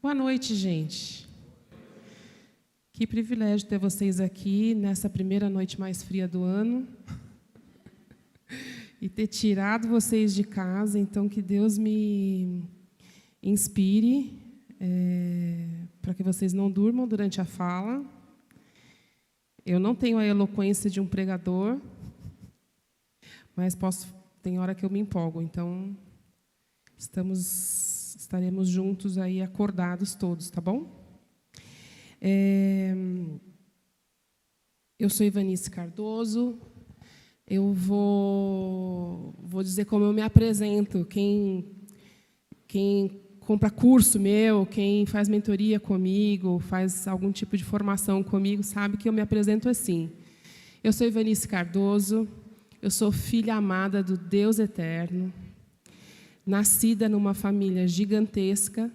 Boa noite, gente. Que privilégio ter vocês aqui nessa primeira noite mais fria do ano e ter tirado vocês de casa. Então, que Deus me inspire para que vocês não durmam durante a fala. Eu não tenho a eloquência de um pregador, mas tem hora que eu me empolgo. Então, estaremos juntos aí, acordados todos, tá bom? Eu sou Ivanice Cardoso. Eu vou dizer como eu me apresento. Quem compra curso meu, quem faz mentoria comigo, faz algum tipo de formação comigo, sabe que eu me apresento assim. Eu sou Ivanice Cardoso, eu sou filha amada do Deus Eterno, nascida numa família gigantesca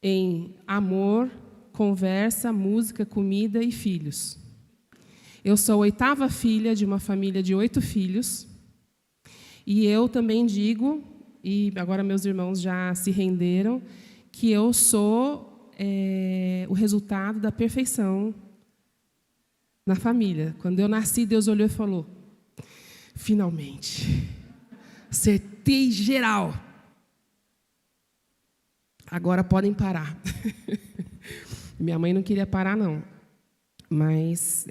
em amor, conversa, música, comida e filhos. Eu sou a 8ª filha de uma família de 8 filhos. E eu também digo, e agora meus irmãos já se renderam, que eu sou o resultado da perfeição na família. Quando eu nasci, Deus olhou e falou: finalmente, acertei geral. Agora podem parar. Minha mãe não queria parar, não. Mas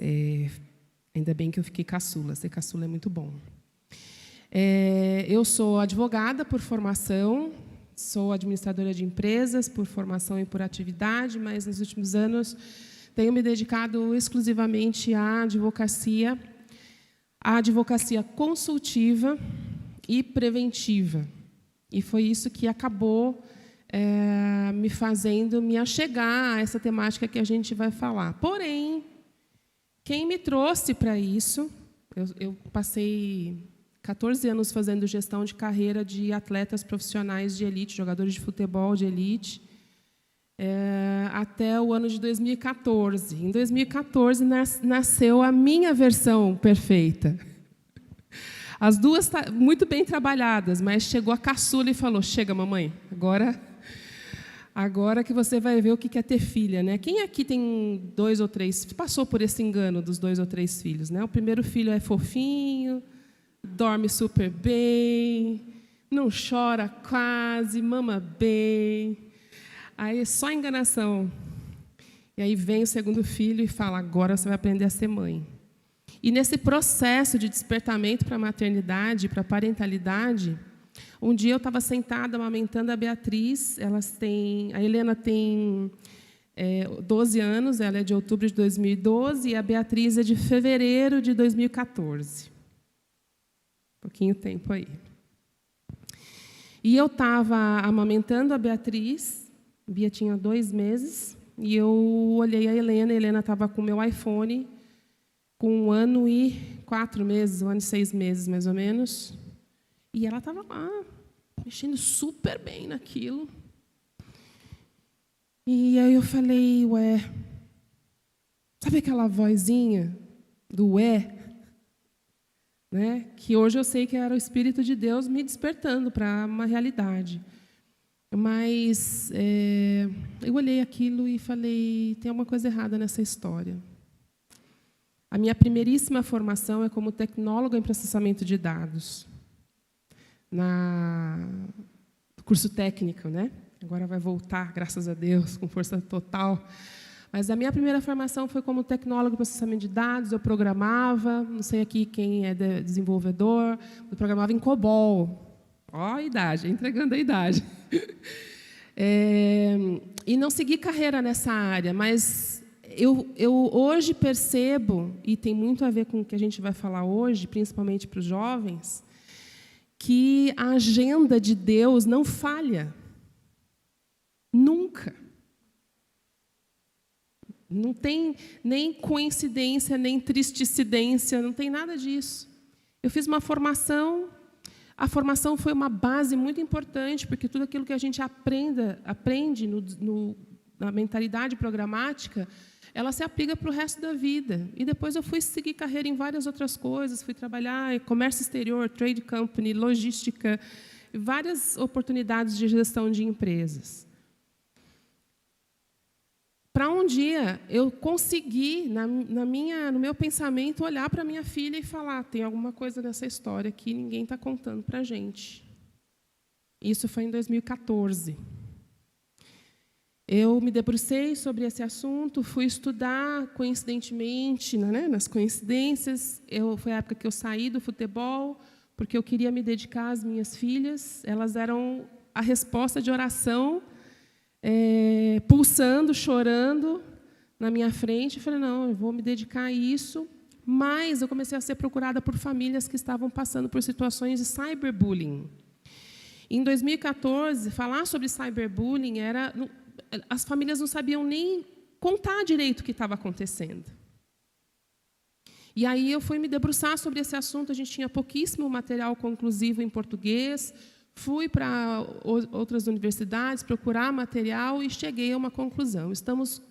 ainda bem que eu fiquei caçula. Ser caçula é muito bom. Eu sou advogada por formação, sou administradora de empresas por formação e por atividade, mas nos últimos anos tenho me dedicado exclusivamente à advocacia consultiva e preventiva. E foi isso que acabou me fazendo me achegar a essa temática que a gente vai falar. Porém, quem me trouxe para isso, eu passei 14 anos fazendo gestão de carreira de atletas profissionais de elite, jogadores de futebol de elite, até o ano de 2014. Em 2014 nasceu a minha versão perfeita. As duas muito bem trabalhadas, mas chegou a caçula e falou: chega, mamãe, agora que você vai ver o que é ter filha, né? Quem aqui tem 2 ou 3, passou por esse engano dos 2 ou 3 filhos, né? O primeiro filho é fofinho, dorme super bem, não chora quase, mama bem. Aí só enganação. E aí vem o segundo filho e fala: agora você vai aprender a ser mãe. E nesse processo de despertamento para a maternidade, para a parentalidade, um dia eu estava sentada amamentando a Beatriz. A Helena tem 12 anos, ela é de outubro de 2012, e a Beatriz é de fevereiro de 2014. Pouquinho tempo aí. E eu estava amamentando a Beatriz, a Bia tinha 2 meses, e eu olhei a Helena estava com o meu iPhone, com 1 ano e 4 meses, 1 ano e 6 meses, mais ou menos. E ela estava lá, mexendo super bem naquilo. E aí eu falei: ué, sabe aquela vozinha do ué? Né? Que hoje eu sei que era o Espírito de Deus me despertando para uma realidade. Mas eu olhei aquilo e falei: tem alguma coisa errada nessa história. A minha primeiríssima formação é como tecnóloga em processamento de dados, no curso técnico, né? Agora vai voltar, graças a Deus, com força total. Mas a minha primeira formação foi como tecnóloga em processamento de dados. Eu programava, não sei aqui quem é desenvolvedor, eu programava em COBOL. Ó a idade, entregando a idade. E não segui carreira nessa área, mas eu hoje percebo, e tem muito a ver com o que a gente vai falar hoje, principalmente para os jovens, que a agenda de Deus não falha. Nunca. Não tem nem coincidência, nem tristicidência, não tem nada disso. Eu fiz uma formação, a formação foi uma base muito importante, porque tudo aquilo que a gente aprende na mentalidade programática, ela se aplica para o resto da vida. E depois eu fui seguir carreira em várias outras coisas, fui trabalhar em comércio exterior, trade company, logística, várias oportunidades de gestão de empresas. para um dia eu conseguir, no meu pensamento, olhar para minha filha e falar: tem alguma coisa nessa história que ninguém está contando para a gente. Isso foi em 2014. Eu me debrucei sobre esse assunto, fui estudar, coincidentemente, nas coincidências. Foi a época que eu saí do futebol, porque eu queria me dedicar às minhas filhas. Elas eram a resposta de oração, pulsando, chorando na minha frente. Eu falei: não, eu vou me dedicar a isso. Mas eu comecei a ser procurada por famílias que estavam passando por situações de cyberbullying. Em 2014, falar sobre cyberbullying as famílias não sabiam nem contar direito o que estava acontecendo. E aí eu fui me debruçar sobre esse assunto. A gente tinha pouquíssimo material conclusivo em português. Fui para outras universidades procurar material e cheguei a uma conclusão: estamos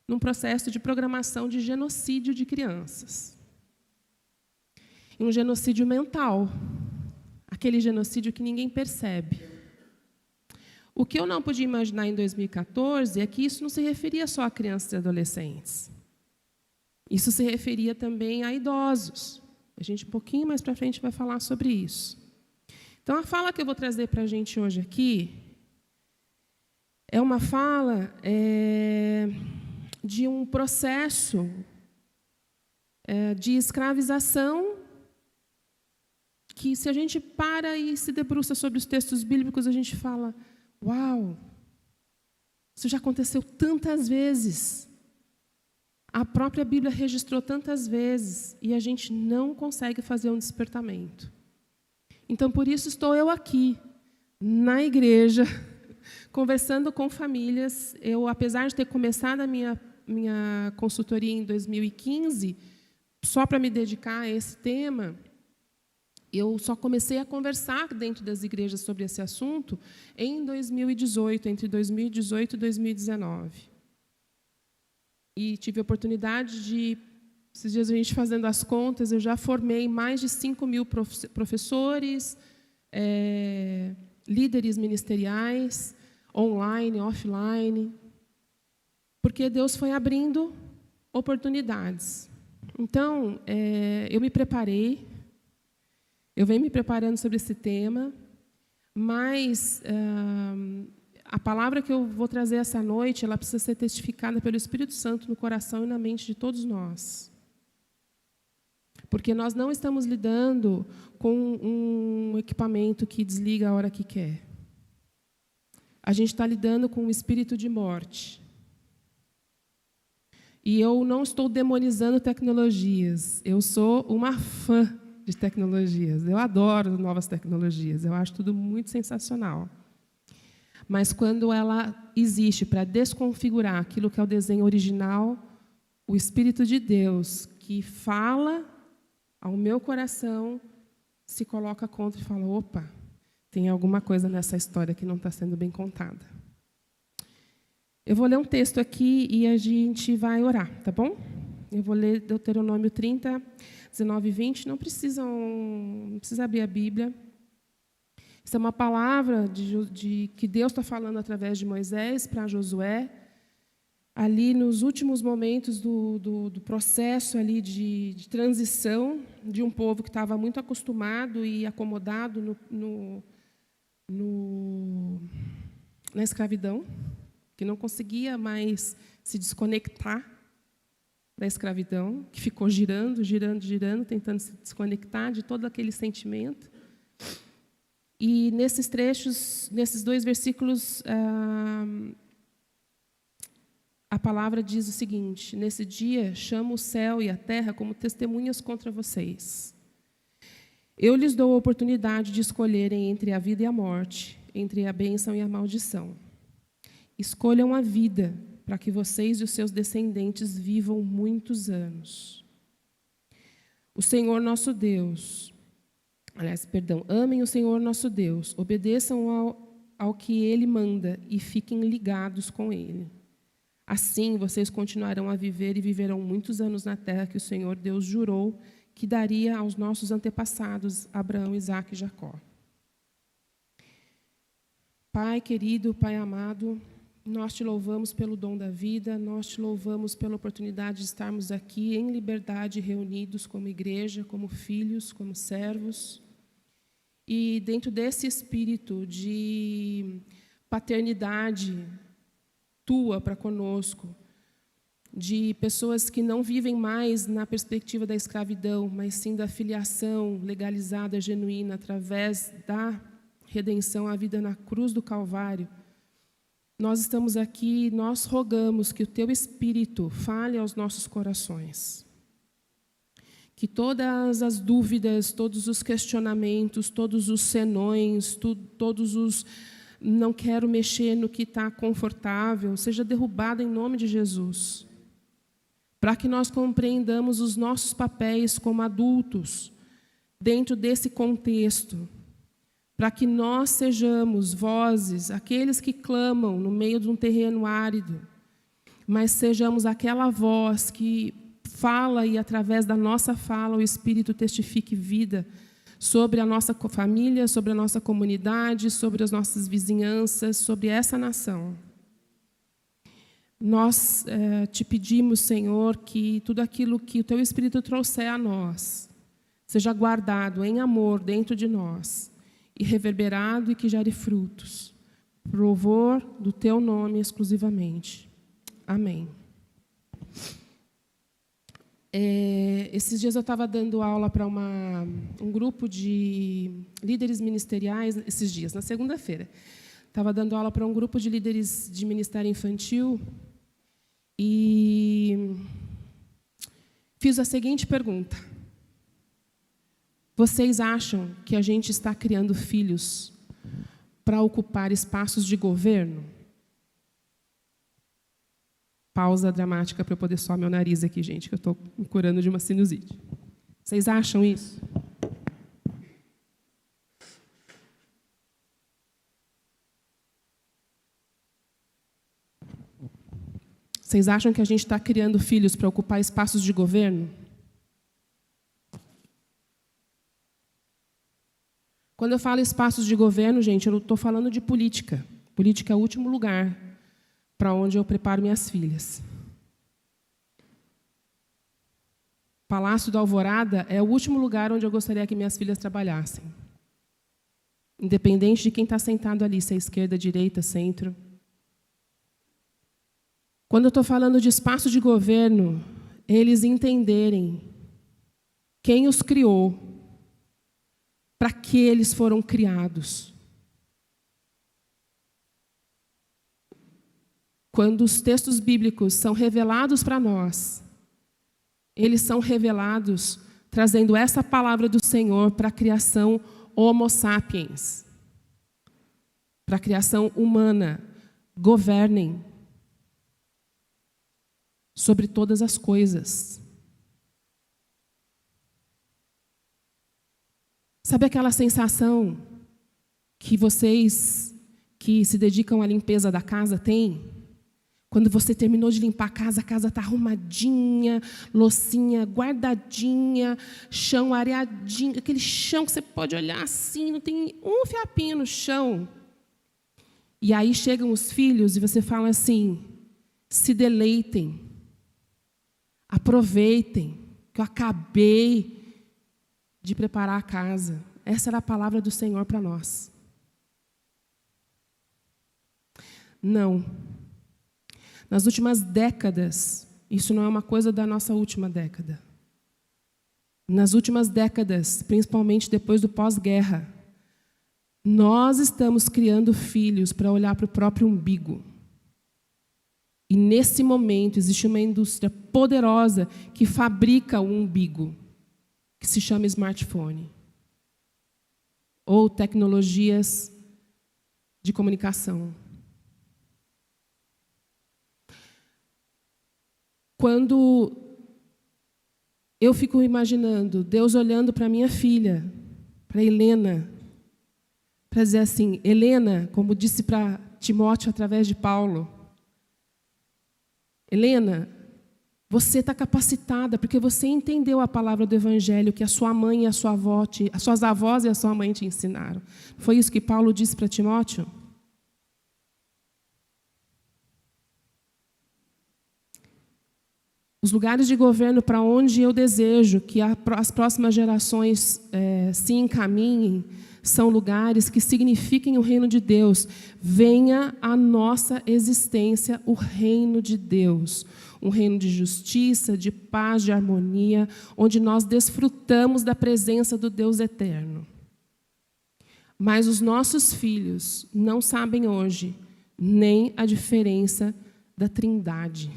num processo de programação de genocídio de crianças. E um genocídio mental, aquele genocídio que ninguém percebe. O que eu não podia imaginar em 2014 é que isso não se referia só a crianças e adolescentes. Isso se referia também a idosos. A gente, um pouquinho mais para frente, vai falar sobre isso. Então, a fala que eu vou trazer para a gente hoje aqui é uma fala de um processo de escravização que, se a gente para e se debruça sobre os textos bíblicos, a gente fala: uau, isso já aconteceu tantas vezes. A própria Bíblia registrou tantas vezes e a gente não consegue fazer um despertamento. Então, por isso estou eu aqui, na igreja, conversando com famílias. Eu, apesar de ter começado a minha consultoria em 2015, só para me dedicar a esse tema, eu só comecei a conversar dentro das igrejas sobre esse assunto em 2018, entre 2018 e 2019. E tive a oportunidade de, esses dias a gente fazendo as contas, eu já formei mais de 5.000 professores, líderes ministeriais, online, offline, porque Deus foi abrindo oportunidades. Então, eu me preparei. Eu venho me preparando sobre esse tema, mas a palavra que eu vou trazer essa noite, ela precisa ser testificada pelo Espírito Santo no coração e na mente de todos nós. Porque nós não estamos lidando com um equipamento que desliga a hora que quer. A gente está lidando com um espírito de morte. E eu não estou demonizando tecnologias. Eu sou uma fã de tecnologias. Eu adoro novas tecnologias. Eu acho tudo muito sensacional. Mas quando ela existe para desconfigurar aquilo que é o desenho original, o Espírito de Deus, que fala ao meu coração, se coloca contra e fala: opa, tem alguma coisa nessa história que não está sendo bem contada. Eu vou ler um texto aqui e a gente vai orar, tá bom? Eu vou ler Deuteronômio 30, 19 e 20. Não precisa abrir a Bíblia. Isso é uma palavra que Deus está falando através de Moisés para Josué, ali nos últimos momentos do processo ali de transição de um povo que estava muito acostumado e acomodado na escravidão, que não conseguia mais se desconectar da escravidão, que ficou girando, tentando se desconectar de todo aquele sentimento. E nesses trechos, nesses 2 versículos, a palavra diz o seguinte: nesse dia chamo o céu e a terra como testemunhas contra vocês. Eu lhes dou a oportunidade de escolherem entre a vida e a morte, entre a bênção e a maldição. Escolham a vida, para que vocês e os seus descendentes vivam muitos anos. O Senhor nosso Deus, amem o Senhor nosso Deus, obedeçam ao que Ele manda e fiquem ligados com Ele. Assim, vocês continuarão a viver e viverão muitos anos na terra que o Senhor Deus jurou que daria aos nossos antepassados, Abraão, Isaque e Jacó. Pai querido, Pai amado, nós te louvamos pelo dom da vida, nós te louvamos pela oportunidade de estarmos aqui em liberdade, reunidos como igreja, como filhos, como servos. E dentro desse espírito de paternidade tua para conosco, de pessoas que não vivem mais na perspectiva da escravidão, mas sim da filiação legalizada, genuína, através da redenção, a vida na cruz do Calvário, nós estamos aqui, nós rogamos que o Teu Espírito fale aos nossos corações. Que todas as dúvidas, todos os questionamentos, todos os senões, todos os não quero mexer no que está confortável, seja derrubado em nome de Jesus. Para que nós compreendamos os nossos papéis como adultos, dentro desse contexto. Para que nós sejamos vozes, aqueles que clamam no meio de um terreno árido, mas sejamos aquela voz que fala e, através da nossa fala, o Espírito testifique vida sobre a nossa família, sobre a nossa comunidade, sobre as nossas vizinhanças, sobre essa nação. Nós te pedimos, Senhor, que tudo aquilo que o Teu Espírito trouxer a nós seja guardado em amor dentro de nós e reverberado e que gere frutos, por louvor do Teu nome exclusivamente. Amém. Esses dias eu estava dando aula para um grupo de líderes ministeriais, esses dias, na segunda-feira. Estava dando aula para um grupo de líderes de ministério infantil e fiz a seguinte pergunta: vocês acham que a gente está criando filhos para ocupar espaços de governo? Pausa dramática para eu poder suar meu nariz aqui, gente, que eu estou me curando de uma sinusite. Vocês acham isso? Vocês acham que a gente está criando filhos para ocupar espaços de governo? Quando eu falo espaços de governo, gente, eu não estou falando de política. Política é o último lugar para onde eu preparo minhas filhas. Palácio da Alvorada é o último lugar onde eu gostaria que minhas filhas trabalhassem. Independente de quem está sentado ali, se é esquerda, direita, centro. Quando eu estou falando de espaço de governo, eles entenderem quem os criou, para que eles foram criados. Quando os textos bíblicos são revelados para nós, eles são revelados trazendo essa palavra do Senhor para a criação Homo sapiens, para a criação humana. Governem sobre todas as coisas. Sabe aquela sensação que vocês que se dedicam à limpeza da casa têm? Quando você terminou de limpar a casa está arrumadinha, loucinha guardadinha, chão areadinho, aquele chão que você pode olhar assim, não tem um fiapinho no chão. E aí chegam os filhos e você fala assim: se deleitem, aproveitem, que eu acabei de preparar a casa. Essa era a palavra do Senhor para nós. Não. Nas últimas décadas, isso não é uma coisa da nossa última década. Nas últimas décadas, principalmente depois do pós-guerra, nós estamos criando filhos para olhar para o próprio umbigo. E nesse momento existe uma indústria poderosa que fabrica o umbigo, que se chama smartphone, ou tecnologias de comunicação. Quando eu fico imaginando Deus olhando para minha filha, para Helena, para dizer assim: Helena, como disse para Timóteo através de Paulo, Helena, você está capacitada porque você entendeu a palavra do Evangelho que a sua mãe e a sua avó, as suas avós e a sua mãe te ensinaram. Foi isso que Paulo disse para Timóteo? Os lugares de governo para onde eu desejo que as próximas gerações se encaminhem são lugares que signifiquem o reino de Deus. Venha à nossa existência o reino de Deus. Um reino de justiça, de paz, de harmonia, onde nós desfrutamos da presença do Deus eterno. Mas os nossos filhos não sabem hoje nem a diferença da Trindade.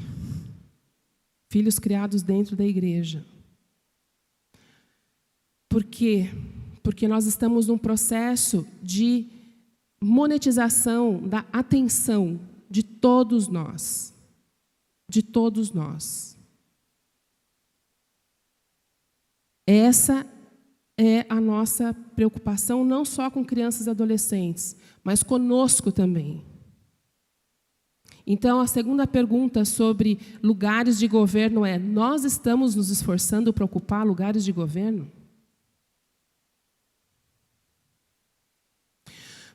Filhos criados dentro da igreja. Por quê? Porque nós estamos num processo de monetização da atenção de todos nós. De todos nós. Essa é a nossa preocupação, não só com crianças e adolescentes, mas conosco também. Então, a segunda pergunta sobre lugares de governo é: nós estamos nos esforçando para ocupar lugares de governo?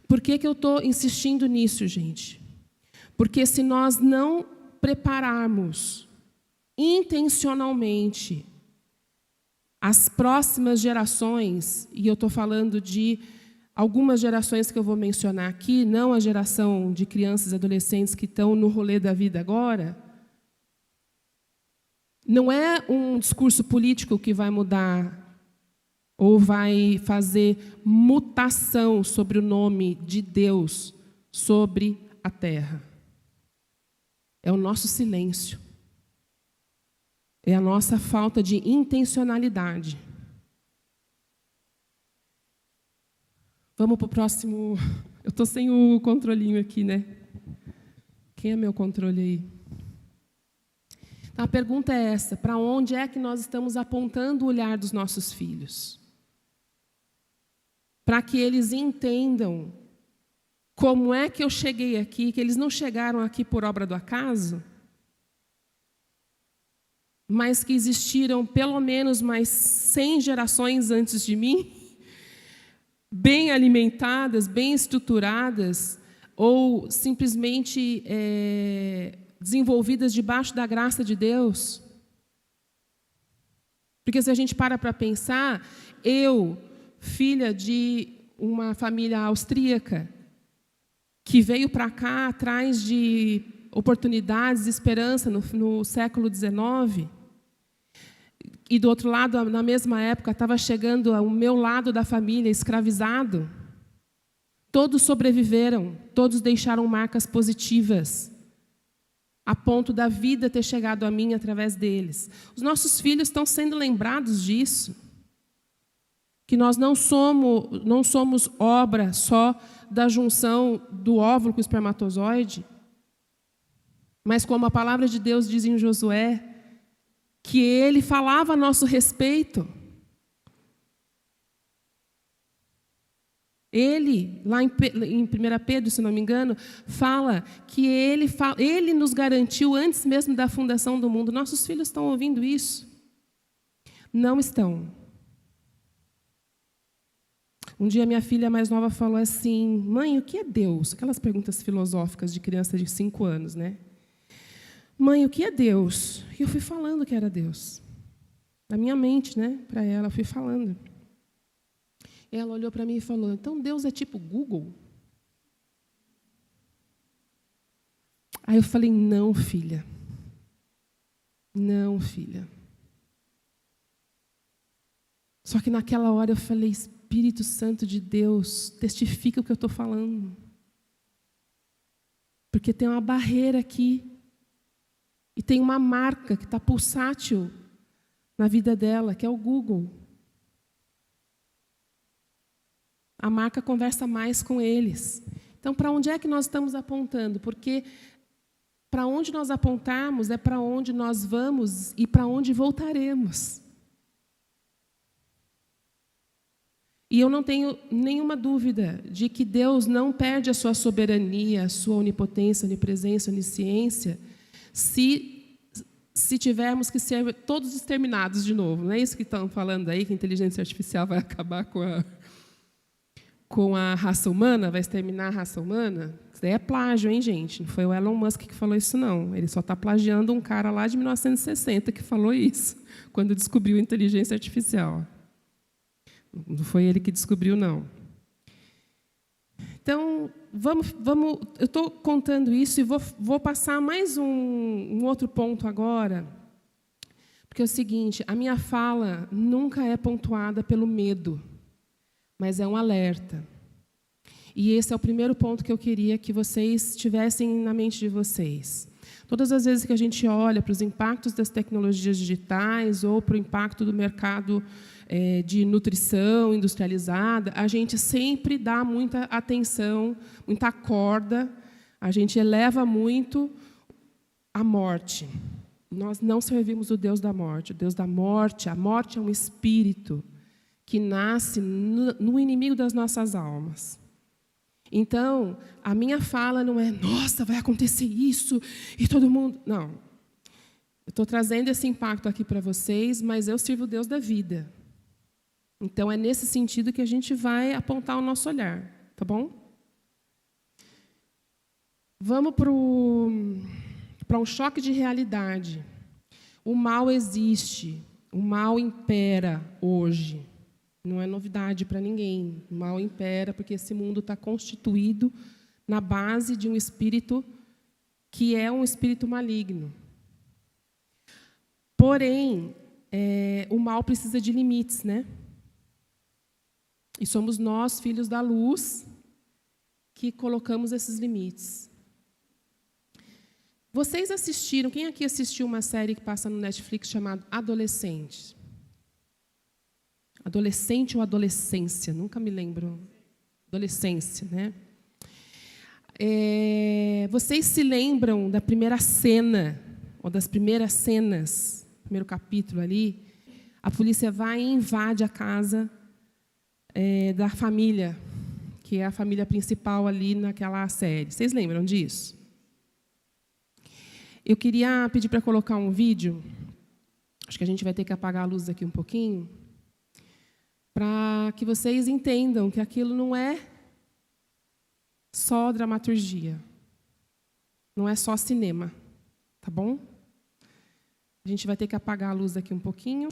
Por que eu estou insistindo nisso, gente? Porque se nós não prepararmos intencionalmente as próximas gerações, e eu estou falando de algumas gerações que eu vou mencionar aqui, não a geração de crianças e adolescentes que estão no rolê da vida agora, não é um discurso político que vai mudar ou vai fazer mutação sobre o nome de Deus sobre a terra. É o nosso silêncio. É a nossa falta de intencionalidade. Vamos para o próximo. Eu estou sem o controlinho aqui, né? Quem é meu controle aí? Então, a pergunta é essa: para onde é que nós estamos apontando o olhar dos nossos filhos? Para que eles entendam como é que eu cheguei aqui, que eles não chegaram aqui por obra do acaso, mas que existiram pelo menos mais 100 gerações antes de mim, bem alimentadas, bem estruturadas, ou simplesmente desenvolvidas debaixo da graça de Deus. Porque se a gente para pensar, eu, filha de uma família austríaca, que veio para cá atrás de oportunidades e esperança no século XIX, e do outro lado, na mesma época, estava chegando ao meu lado da família, escravizado. Todos sobreviveram, todos deixaram marcas positivas, a ponto da vida ter chegado a mim através deles. Os nossos filhos estão sendo lembrados disso, que nós não somos obra só da junção do óvulo com o espermatozoide, mas como a palavra de Deus diz em Josué, que ele falava a nosso respeito. Ele, lá em 1 Pedro, se não me engano, fala que ele nos garantiu antes mesmo da fundação do mundo. Nossos filhos estão ouvindo isso? Não estão. Um dia minha filha mais nova falou assim: mãe, o que é Deus? Aquelas perguntas filosóficas de criança de 5 anos, né? Mãe, o que é Deus? E eu fui falando que era Deus. Na minha mente, né? Para ela, eu fui falando. E ela olhou para mim e falou: então Deus é tipo Google? Aí eu falei: não, filha. Não, filha. Só que naquela hora eu falei: Espírito Santo de Deus, testifica o que eu estou falando. Porque tem uma barreira aqui. E tem uma marca que está pulsátil na vida dela, que é o Google. A marca conversa mais com eles. Então, para onde é que nós estamos apontando? Porque para onde nós apontarmos é para onde nós vamos e para onde voltaremos. E eu não tenho nenhuma dúvida de que Deus não perde a sua soberania, a sua onipotência, onipresença, onisciência, se tivermos que ser todos exterminados de novo. Não é isso que estão falando aí, que a inteligência artificial vai acabar com a raça humana, vai exterminar a raça humana? Isso daí é plágio, hein, gente? Não foi o Elon Musk que falou isso, não. Ele só está plagiando um cara lá de 1960 que falou isso, quando descobriu a inteligência artificial. Não foi ele que descobriu, não. Então, vamos, eu estou contando isso e vou passar mais um outro ponto agora, porque é o seguinte, a minha fala nunca é pontuada pelo medo, mas é um alerta. E esse é o primeiro ponto que eu queria que vocês tivessem na mente de vocês. Todas as vezes que a gente olha para os impactos das tecnologias digitais ou para o impacto do mercado de nutrição industrializada, a gente sempre dá muita atenção, muita corda, a gente eleva muito a morte. Nós não servimos o Deus da morte. O Deus da morte, a morte é um espírito que nasce no inimigo das nossas almas. Então, a minha fala não é, nossa, vai acontecer isso, e todo mundo... Não. Eu estou trazendo esse impacto aqui para vocês, mas eu sirvo o Deus da vida. Então, é nesse sentido que a gente vai apontar o nosso olhar, tá bom? Vamos para um choque de realidade. O mal existe, o mal impera hoje. Não é novidade para ninguém. O mal impera porque esse mundo está constituído na base de um espírito que é um espírito maligno. Porém, o mal precisa de limites, né? E somos nós, filhos da luz, que colocamos esses limites. Vocês assistiram, quem aqui assistiu uma série que passa no Netflix chamada Adolescente? Adolescente ou adolescência? Nunca me lembro. Adolescência, né? Vocês se lembram da primeira cena, ou das primeiras cenas, primeiro capítulo ali? A polícia vai e invade a casa da família, que é a família principal ali naquela série. Vocês lembram disso? Eu queria pedir para colocar um vídeo, acho que a gente vai ter que apagar a luz aqui um pouquinho, para que vocês entendam que aquilo não é só dramaturgia, não é só cinema, tá bom? A gente vai ter que apagar a luz aqui um pouquinho.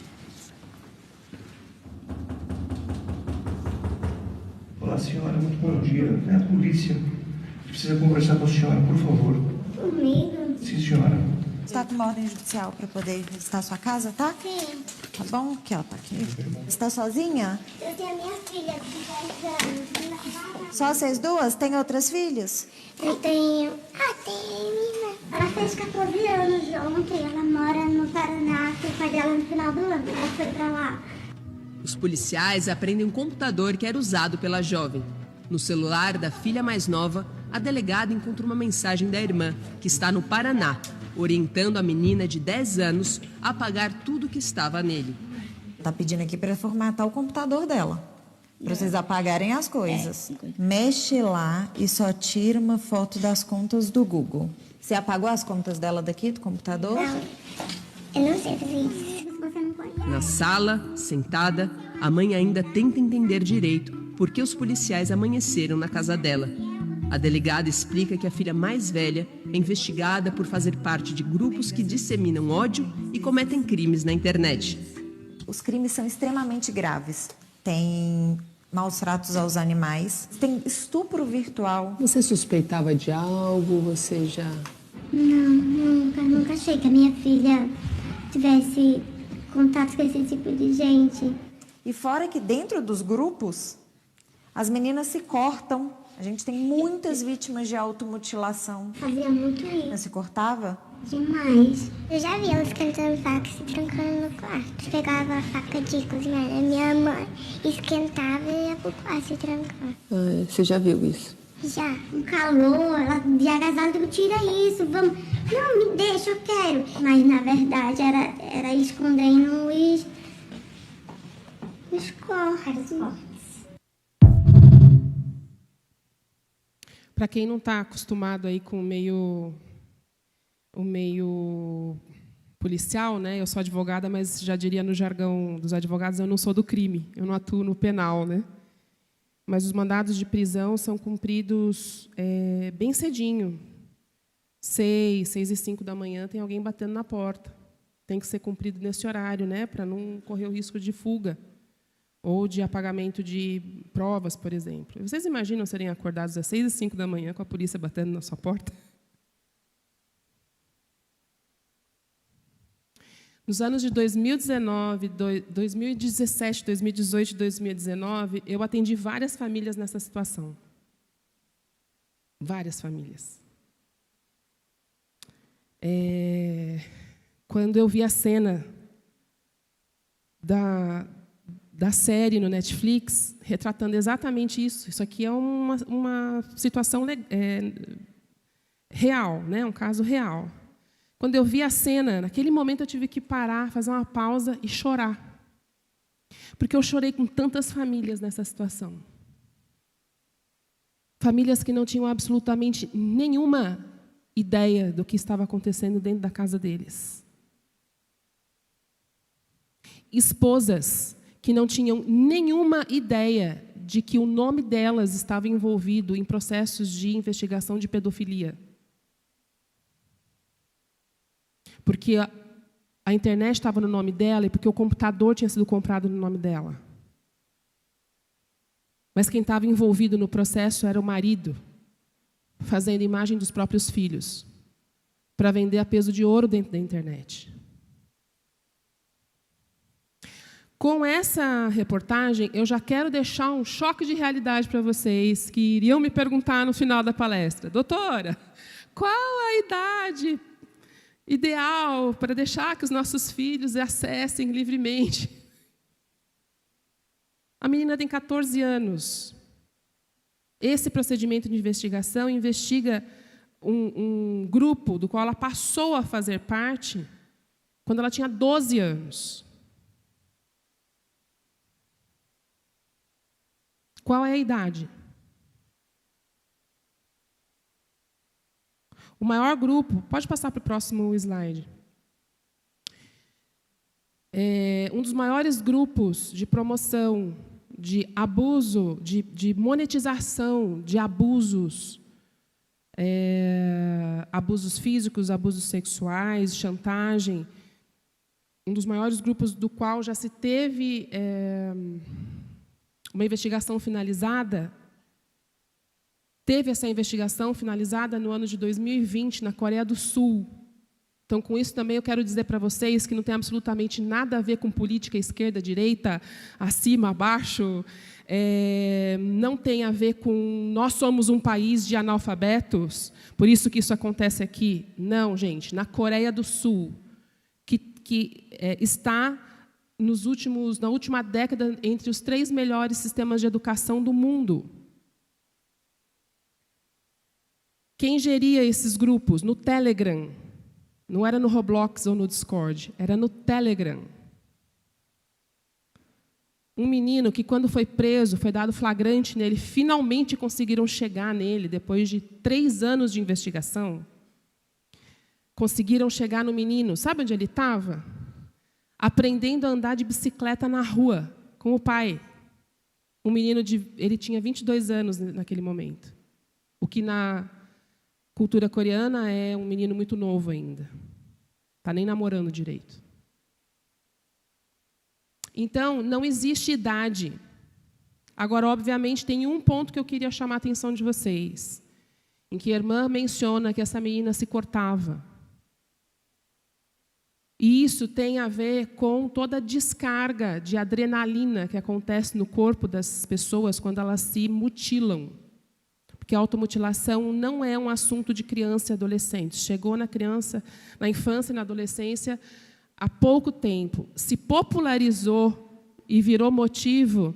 Olá, senhora, muito bom dia. É a polícia. Precisa conversar com a senhora, por favor. Comigo? Sim, senhora. Você está com uma ordem judicial para poder visitar a sua casa, tá? Sim. Tá bom? Aqui, ó, tá aqui. Você está sozinha? Eu tenho a minha filha de 10 anos. Só vocês duas? Tem outros filhos? Eu tenho... tem minha irmã. Ela fez 14 anos ontem. Ela mora no Paraná, com o pai dela no final do ano. Ela foi para lá. Os policiais apreendem um computador que era usado pela jovem. No celular da filha mais nova, a delegada encontra uma mensagem da irmã, que está no Paraná, orientando a menina de 10 anos a apagar tudo que estava nele. Tá pedindo aqui para formatar o computador dela, para vocês apagarem as coisas. Mexe lá e só tira uma foto das contas do Google. Você apagou as contas dela daqui, do computador? Não, eu não sei fazer isso. Você não conhece. Na sala, sentada, a mãe ainda tenta entender direito por que os policiais amanheceram na casa dela. A delegada explica que a filha mais velha é investigada por fazer parte de grupos que disseminam ódio e cometem crimes na internet. Os crimes são extremamente graves. Tem maus tratos aos animais, tem estupro virtual. Você suspeitava de algo? Você já... Não, nunca achei que a minha filha tivesse contato com esse tipo de gente. E fora que dentro dos grupos, as meninas se cortam. A gente tem muitas vítimas de automutilação. Fazia muito isso. Você se cortava? Demais. Eu já vi elas esquentando faca e se trancando no quarto. Pegava a faca de cozinhar da minha mãe, esquentava e ia pro quarto se trancar. Você já viu isso? Já, um calor, ela de agasalho, tira isso, vamos. Não, me deixa, eu quero. Mas na verdade era escondendo os corpos. Para quem não está acostumado aí com o meio policial, né? Eu sou advogada, mas já diria no jargão dos advogados, eu não sou do crime, eu não atuo no penal, né? mas os mandados de prisão são cumpridos bem cedinho. 6h05 da manhã, tem alguém batendo na porta. Tem que ser cumprido nesse horário, né, para não correr o risco de fuga ou de apagamento de provas, por exemplo. Vocês imaginam serem acordados às 6h05 da manhã com a polícia batendo na sua porta? Nos anos de 2019, 2017, 2018 e 2019, eu atendi várias famílias nessa situação. Várias famílias. Quando eu vi a cena da série no Netflix, retratando exatamente isso. Isso aqui é uma situação real, né? Um caso real. Quando eu vi a cena, naquele momento eu tive que parar, fazer uma pausa e chorar. Porque eu chorei com tantas famílias nessa situação. Famílias que não tinham absolutamente nenhuma ideia do que estava acontecendo dentro da casa deles. Esposas que não tinham nenhuma ideia de que o nome delas estava envolvido em processos de investigação de pedofilia. Porque a internet estava no nome dela e porque o computador tinha sido comprado no nome dela. Mas quem estava envolvido no processo era o marido, fazendo imagem dos próprios filhos, para vender a peso de ouro dentro da internet. Com essa reportagem, eu já quero deixar um choque de realidade para vocês que iriam me perguntar no final da palestra: doutora, qual a idade ideal para deixar que os nossos filhos acessem livremente? A menina tem 14 anos. Esse procedimento de investigação investiga um grupo do qual ela passou a fazer parte quando ela tinha 12 anos. Qual é a idade? O maior grupo, pode passar para o próximo slide. Um dos maiores grupos de promoção, de abuso, de monetização de abusos, abusos físicos, abusos sexuais, chantagem, um dos maiores grupos do qual já se teve uma investigação finalizada, teve essa investigação finalizada no ano de 2020, na Coreia do Sul. Então, com isso também eu quero dizer para vocês que não tem absolutamente nada a ver com política esquerda, direita, acima, abaixo, não tem a ver com nós somos um país de analfabetos, por isso que isso acontece aqui. Não, gente, na Coreia do Sul, que está na última década entre os 3 melhores sistemas de educação do mundo. Quem geria esses grupos? No Telegram. Não era no Roblox ou no Discord, era no Telegram. Um menino que, quando foi preso, foi dado flagrante nele, finalmente conseguiram chegar nele, depois de 3 anos de investigação. Conseguiram chegar no menino. Sabe onde ele estava? Aprendendo a andar de bicicleta na rua, com o pai. Um menino, ele tinha 22 anos naquele momento. O que na cultura coreana é um menino muito novo ainda. Está nem namorando direito. Então, não existe idade. Agora, obviamente, tem um ponto que eu queria chamar a atenção de vocês, em que a irmã menciona que essa menina se cortava. E isso tem a ver com toda a descarga de adrenalina que acontece no corpo das pessoas quando elas se mutilam. Porque a automutilação não é um assunto de criança e adolescente. Chegou na infância e na adolescência há pouco tempo. Se popularizou e virou motivo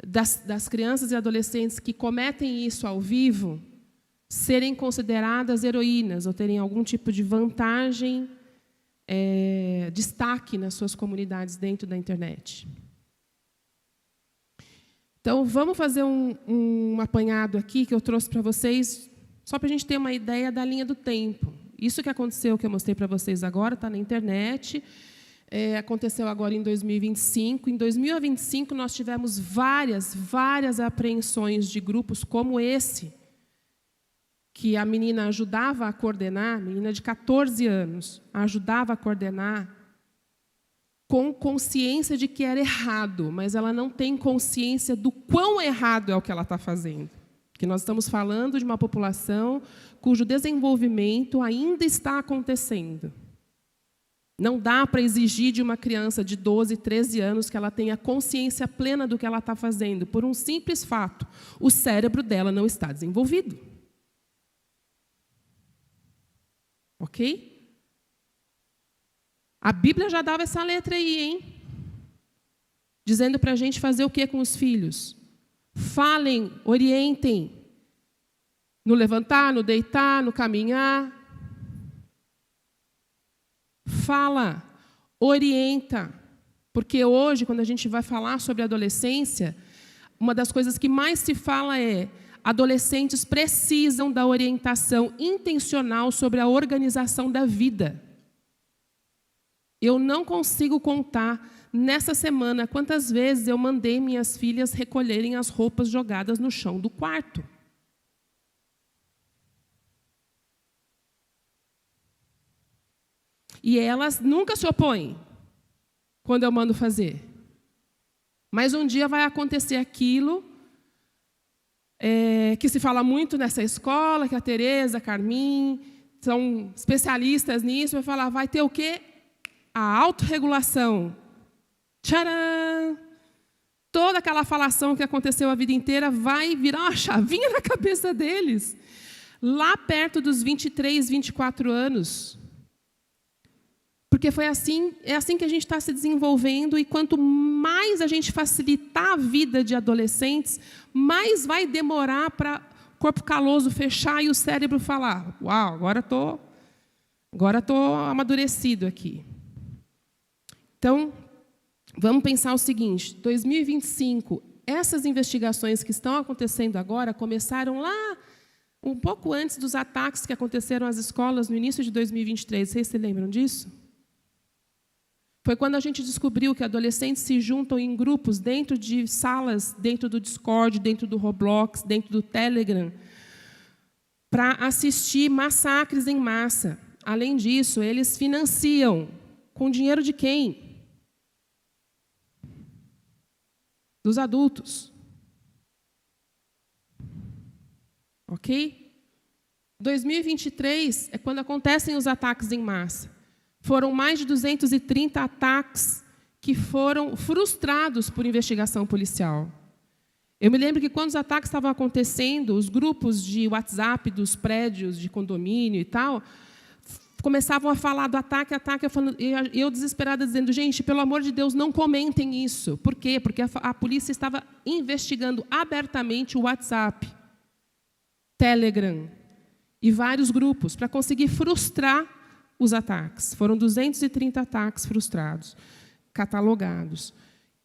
das crianças e adolescentes que cometem isso ao vivo serem consideradas heroínas ou terem algum tipo de vantagem, destaque nas suas comunidades dentro da internet. Então, vamos fazer um apanhado aqui que eu trouxe para vocês, só para a gente ter uma ideia da linha do tempo. Isso que aconteceu, que eu mostrei para vocês agora, está na internet. aconteceu agora em 2025. Em 2025, nós tivemos várias apreensões de grupos como esse, que a menina ajudava a coordenar, menina de 14 anos, ajudava a coordenar, com consciência de que era errado, mas ela não tem consciência do quão errado é o que ela está fazendo. Porque nós estamos falando de uma população cujo desenvolvimento ainda está acontecendo. Não dá para exigir de uma criança de 12, 13 anos que ela tenha consciência plena do que ela está fazendo, por um simples fato: o cérebro dela não está desenvolvido. Ok? A Bíblia já dava essa letra aí, hein? Dizendo para a gente fazer o que com os filhos? Falem, orientem. No levantar, no deitar, no caminhar. Fala, orienta. Porque hoje, quando a gente vai falar sobre adolescência, uma das coisas que mais se fala é: adolescentes precisam da orientação intencional sobre a organização da vida. Eu não consigo contar, nessa semana, quantas vezes eu mandei minhas filhas recolherem as roupas jogadas no chão do quarto. E elas nunca se opõem quando eu mando fazer. Mas um dia vai acontecer aquilo que se fala muito nessa escola, que a Tereza, a Carmin são especialistas nisso, vai falar: vai ter o quê? A autorregulação. Tcharam! Toda aquela falação que aconteceu a vida inteira vai virar uma chavinha na cabeça deles. Lá perto dos 23, 24 anos. Porque é assim que a gente está se desenvolvendo, e quanto mais a gente facilitar a vida de adolescentes, mais vai demorar para o corpo caloso fechar e o cérebro falar: uau, agora estou amadurecido aqui. Então, vamos pensar o seguinte: 2025, essas investigações que estão acontecendo agora começaram lá um pouco antes dos ataques que aconteceram às escolas no início de 2023. Vocês se lembram disso? Foi quando a gente descobriu que adolescentes se juntam em grupos dentro de salas, dentro do Discord, dentro do Roblox, dentro do Telegram, para assistir massacres em massa. Além disso, eles financiam com dinheiro de quem? Dos adultos. Ok? 2023 é quando acontecem os ataques em massa. Foram mais de 230 ataques que foram frustrados por investigação policial. Eu me lembro que quando os ataques estavam acontecendo, os grupos de WhatsApp dos prédios de condomínio e tal começavam a falar do ataque, e eu desesperada dizendo: gente, pelo amor de Deus, não comentem isso. Por quê? Porque a polícia estava investigando abertamente o WhatsApp, Telegram e vários grupos para conseguir frustrar os ataques. Foram 230 ataques frustrados, catalogados.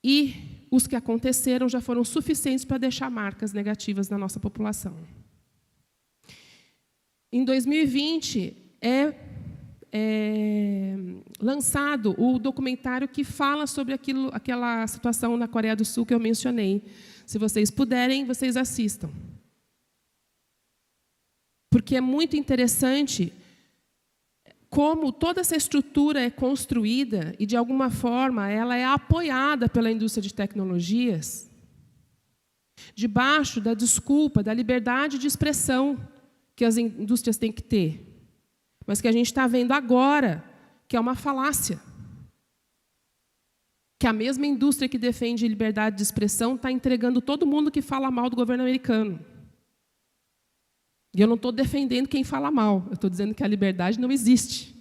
E os que aconteceram já foram suficientes para deixar marcas negativas na nossa população. Em 2020, lançado o documentário que fala sobre aquela situação na Coreia do Sul que eu mencionei. Se vocês puderem, vocês assistam. Porque é muito interessante como toda essa estrutura é construída e, de alguma forma, ela é apoiada pela indústria de tecnologias, debaixo da desculpa da liberdade de expressão que as indústrias têm que ter, mas que a gente está vendo agora que é uma falácia. Que a mesma indústria que defende liberdade de expressão está entregando todo mundo que fala mal do governo americano. E eu não estou defendendo quem fala mal, eu estou dizendo que a liberdade não existe.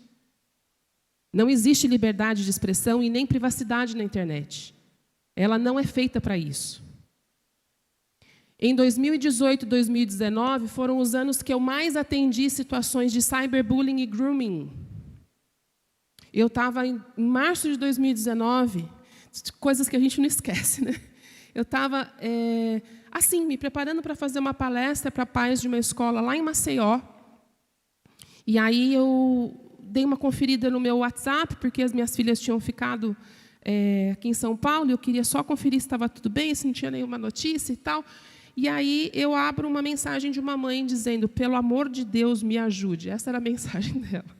Não existe liberdade de expressão e nem privacidade na internet. Ela não é feita para isso. Em 2018 e 2019 foram os anos que eu mais atendi situações de cyberbullying e grooming. Eu estava em março de 2019, coisas que a gente não esquece, né? Eu estava, me preparando para fazer uma palestra para pais de uma escola lá em Maceió. E aí eu dei uma conferida no meu WhatsApp, porque as minhas filhas tinham ficado aqui em São Paulo, e eu queria só conferir se estava tudo bem, se não tinha nenhuma notícia e tal. E aí eu abro uma mensagem de uma mãe dizendo: pelo amor de Deus, me ajude. Essa era a mensagem dela.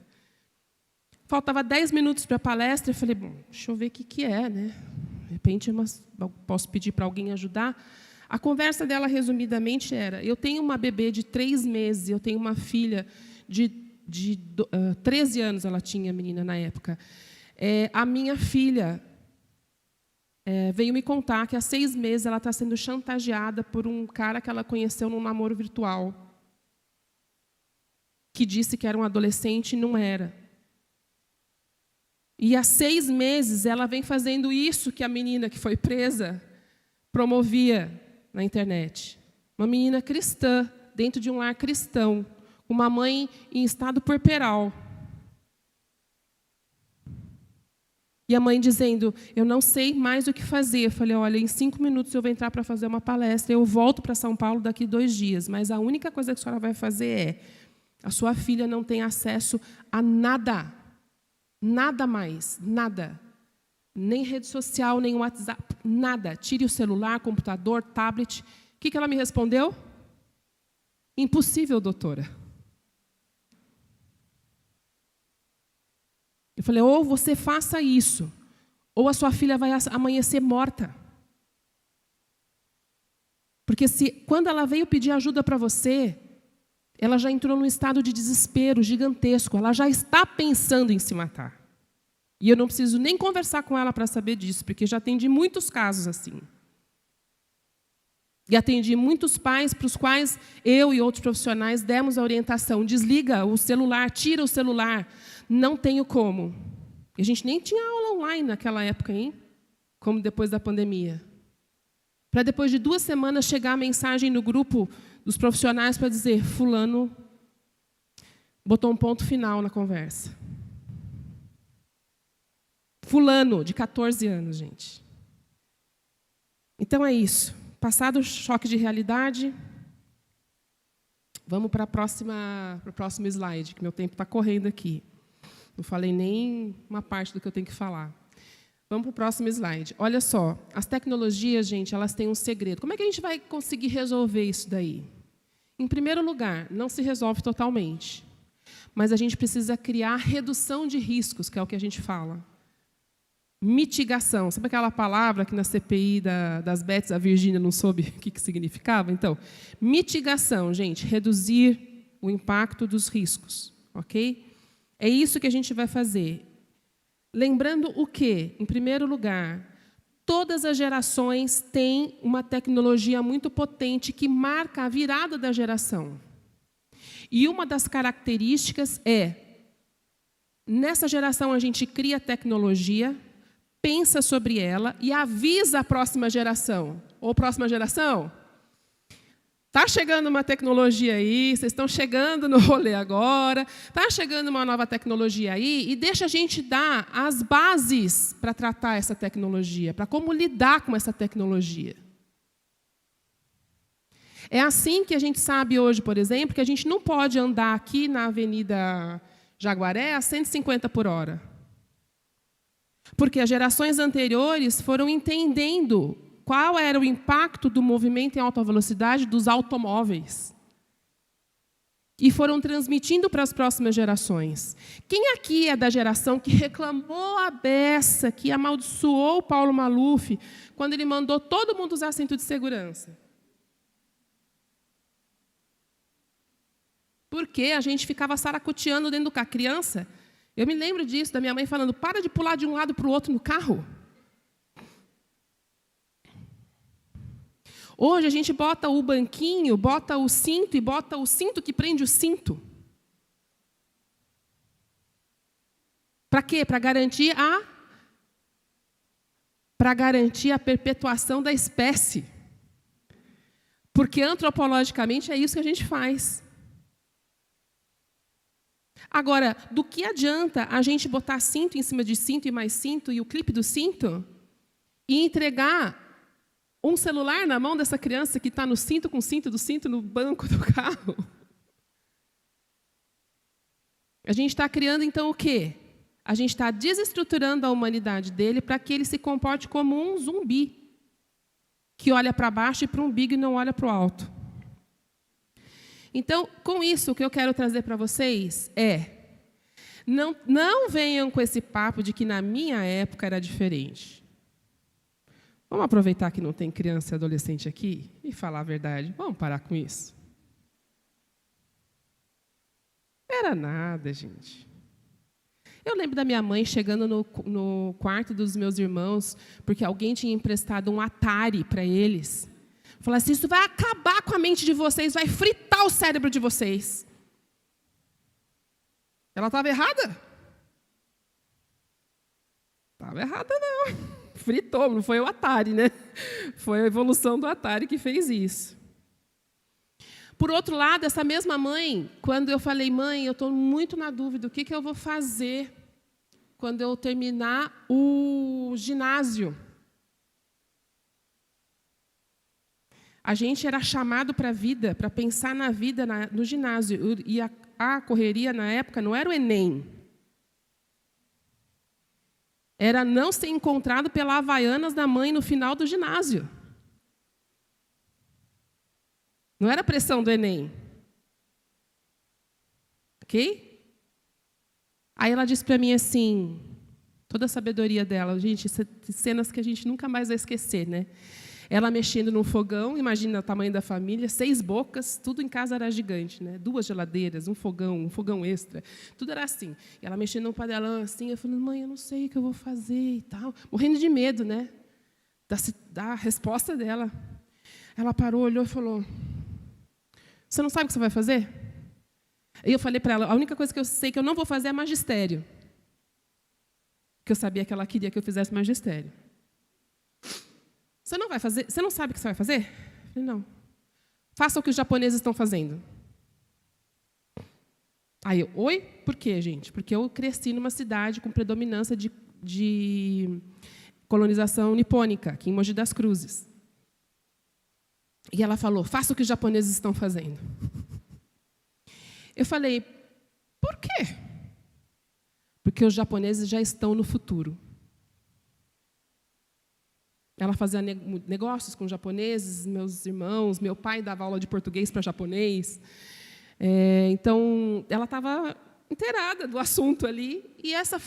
Faltava 10 minutos para a palestra, eu falei, bom, deixa eu ver o que é, né? De repente, eu posso pedir para alguém ajudar. A conversa dela, resumidamente, era: eu tenho uma bebê de 3 meses, eu tenho uma filha de 13 anos, ela tinha, a menina, na época. A minha filha veio me contar que há 6 meses ela está sendo chantageada por um cara que ela conheceu num namoro virtual, que disse que era um adolescente e não era. E há 6 meses ela vem fazendo isso que a menina que foi presa promovia na internet. Uma menina cristã, dentro de um lar cristão, uma mãe em estado puerperal. E a mãe dizendo: eu não sei mais o que fazer. Eu falei: olha, em 5 minutos eu vou entrar para fazer uma palestra, eu volto para São Paulo daqui 2 dias, mas a única coisa que a senhora vai fazer a sua filha não tem acesso a nada. Nada mais, nada. Nem rede social, nem WhatsApp, nada. Tire o celular, computador, tablet. O que ela me respondeu? Impossível, doutora. Eu falei: ou você faça isso, ou a sua filha vai amanhecer morta. Porque quando ela veio pedir ajuda para você, ela já entrou num estado de desespero gigantesco, ela já está pensando em se matar. E eu não preciso nem conversar com ela para saber disso, porque já atendi muitos casos assim. E atendi muitos pais para os quais eu e outros profissionais demos a orientação: desliga o celular, tira o celular. Não tenho como. E a gente nem tinha aula online naquela época, hein? Como depois da pandemia. Para depois de 2 semanas chegar a mensagem no grupo dos profissionais para dizer: fulano botou um ponto final na conversa. Fulano, de 14 anos, gente. Então é isso. Passado o choque de realidade, vamos para o próximo slide, que meu tempo está correndo aqui. Não falei nem uma parte do que eu tenho que falar. Vamos para o próximo slide. Olha só, as tecnologias, gente, elas têm um segredo. Como é que a gente vai conseguir resolver isso daí? Em primeiro lugar, não se resolve totalmente. Mas a gente precisa criar redução de riscos, que é o que a gente fala. Mitigação. Sabe aquela palavra que na CPI das Bets a Virgínia não soube o que significava? Então, mitigação, gente, reduzir o impacto dos riscos, ok? É isso que a gente vai fazer. Lembrando o quê? Em primeiro lugar, todas as gerações têm uma tecnologia muito potente que marca a virada da geração. E uma das características nessa geração a gente cria tecnologia, pensa sobre ela e avisa a próxima geração. Ou próxima geração, está chegando uma tecnologia aí, vocês estão chegando no rolê agora, está chegando uma nova tecnologia aí, e deixa a gente dar as bases para tratar essa tecnologia, para como lidar com essa tecnologia. É assim que a gente sabe hoje, por exemplo, que a gente não pode andar aqui na Avenida Jaguaré a 150 por hora. Porque as gerações anteriores foram entendendo qual era o impacto do movimento em alta velocidade dos automóveis. E foram transmitindo para as próximas gerações. Quem aqui é da geração que reclamou a beça, que amaldiçoou o Paulo Maluf, quando ele mandou todo mundo usar cinto de segurança? Porque a gente ficava saracoteando dentro do carro. Criança, eu me lembro disso, da minha mãe falando: para de pular de um lado para o outro no carro. Hoje a gente bota o banquinho, bota o cinto e bota o cinto que prende o cinto. Para quê? Para garantir a perpetuação da espécie. Porque antropologicamente é isso que a gente faz. Agora, do que adianta a gente botar cinto em cima de cinto e mais cinto e o clipe do cinto e entregar um celular na mão dessa criança que está no cinto com o cinto do cinto no banco do carro? A gente está criando, então, o quê? A gente está desestruturando a humanidade dele para que ele se comporte como um zumbi, que olha para baixo e para o umbigo e não olha para o alto. Então, com isso, o que eu quero trazer para vocês é: não venham com esse papo de que na minha época era diferente. Vamos aproveitar que não tem criança e adolescente aqui e falar a verdade. Vamos parar com isso. Era nada, gente. Eu lembro da minha mãe chegando no quarto dos meus irmãos, porque alguém tinha emprestado um Atari para eles. Falar assim: isso vai acabar com a mente de vocês, vai fritar o cérebro de vocês. Ela estava errada? Estava errada, não. Fritou, não foi o Atari, né? Foi a evolução do Atari que fez isso. Por outro lado, essa mesma mãe, quando eu falei: mãe, eu estou muito na dúvida, o que eu vou fazer quando eu terminar o ginásio? A gente era chamado para a vida, para pensar na vida no ginásio. E a correria, na época, não era o Enem. Era não ser encontrado pela Havaianas da mãe no final do ginásio. Não era a pressão do Enem. Ok? Aí ela disse para mim assim, toda a sabedoria dela, gente, cenas que a gente nunca mais vai esquecer, né? Ela mexendo num fogão, imagina o tamanho da família, 6 bocas, tudo em casa era gigante, né? 2 geladeiras, um fogão extra, tudo era assim. E ela mexendo num panelão assim, eu falei: mãe, eu não sei o que eu vou fazer e tal, morrendo de medo, né? Da resposta dela. Ela parou, olhou e falou: você não sabe o que você vai fazer? E eu falei para ela: a única coisa que eu sei que eu não vou fazer é magistério. Porque eu sabia que ela queria que eu fizesse magistério. Você não vai fazer? Você não sabe o que você vai fazer? Eu falei: não. Faça o que os japoneses estão fazendo. Aí eu: oi? Por quê, gente? Porque eu cresci numa cidade com predominância de colonização nipônica, aqui em Mogi das Cruzes. E ela falou: faça o que os japoneses estão fazendo. Eu falei: por quê? Porque os japoneses já estão no futuro. Ela fazia negócios com japoneses, meus irmãos, meu pai dava aula de português para japonês. Então, ela estava inteirada do assunto ali. E esse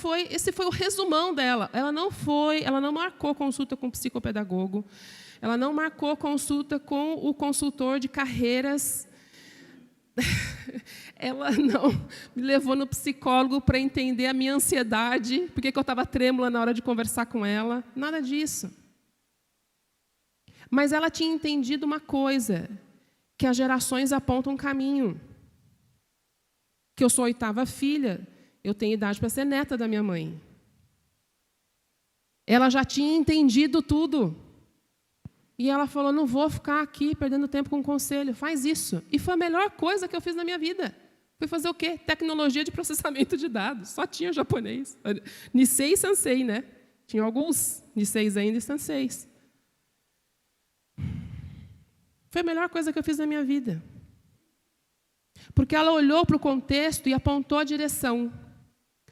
foi o resumão dela. Ela não marcou consulta com o psicopedagogo. Ela não marcou consulta com o consultor de carreiras. Ela não me levou no psicólogo para entender a minha ansiedade, porque eu estava trêmula na hora de conversar com ela. Nada disso. Mas ela tinha entendido uma coisa, que as gerações apontam um caminho. Que eu sou a 8ª filha, eu tenho idade para ser neta da minha mãe. Ela já tinha entendido tudo. E ela falou: não vou ficar aqui perdendo tempo com conselho, faz isso. E foi a melhor coisa que eu fiz na minha vida. Foi fazer o quê? Tecnologia de processamento de dados. Só tinha japonês. Nisei e Sansei, né? Tinha alguns Niseis ainda e Sanseis. Foi a melhor coisa que eu fiz na minha vida. Porque ela olhou para o contexto e apontou a direção.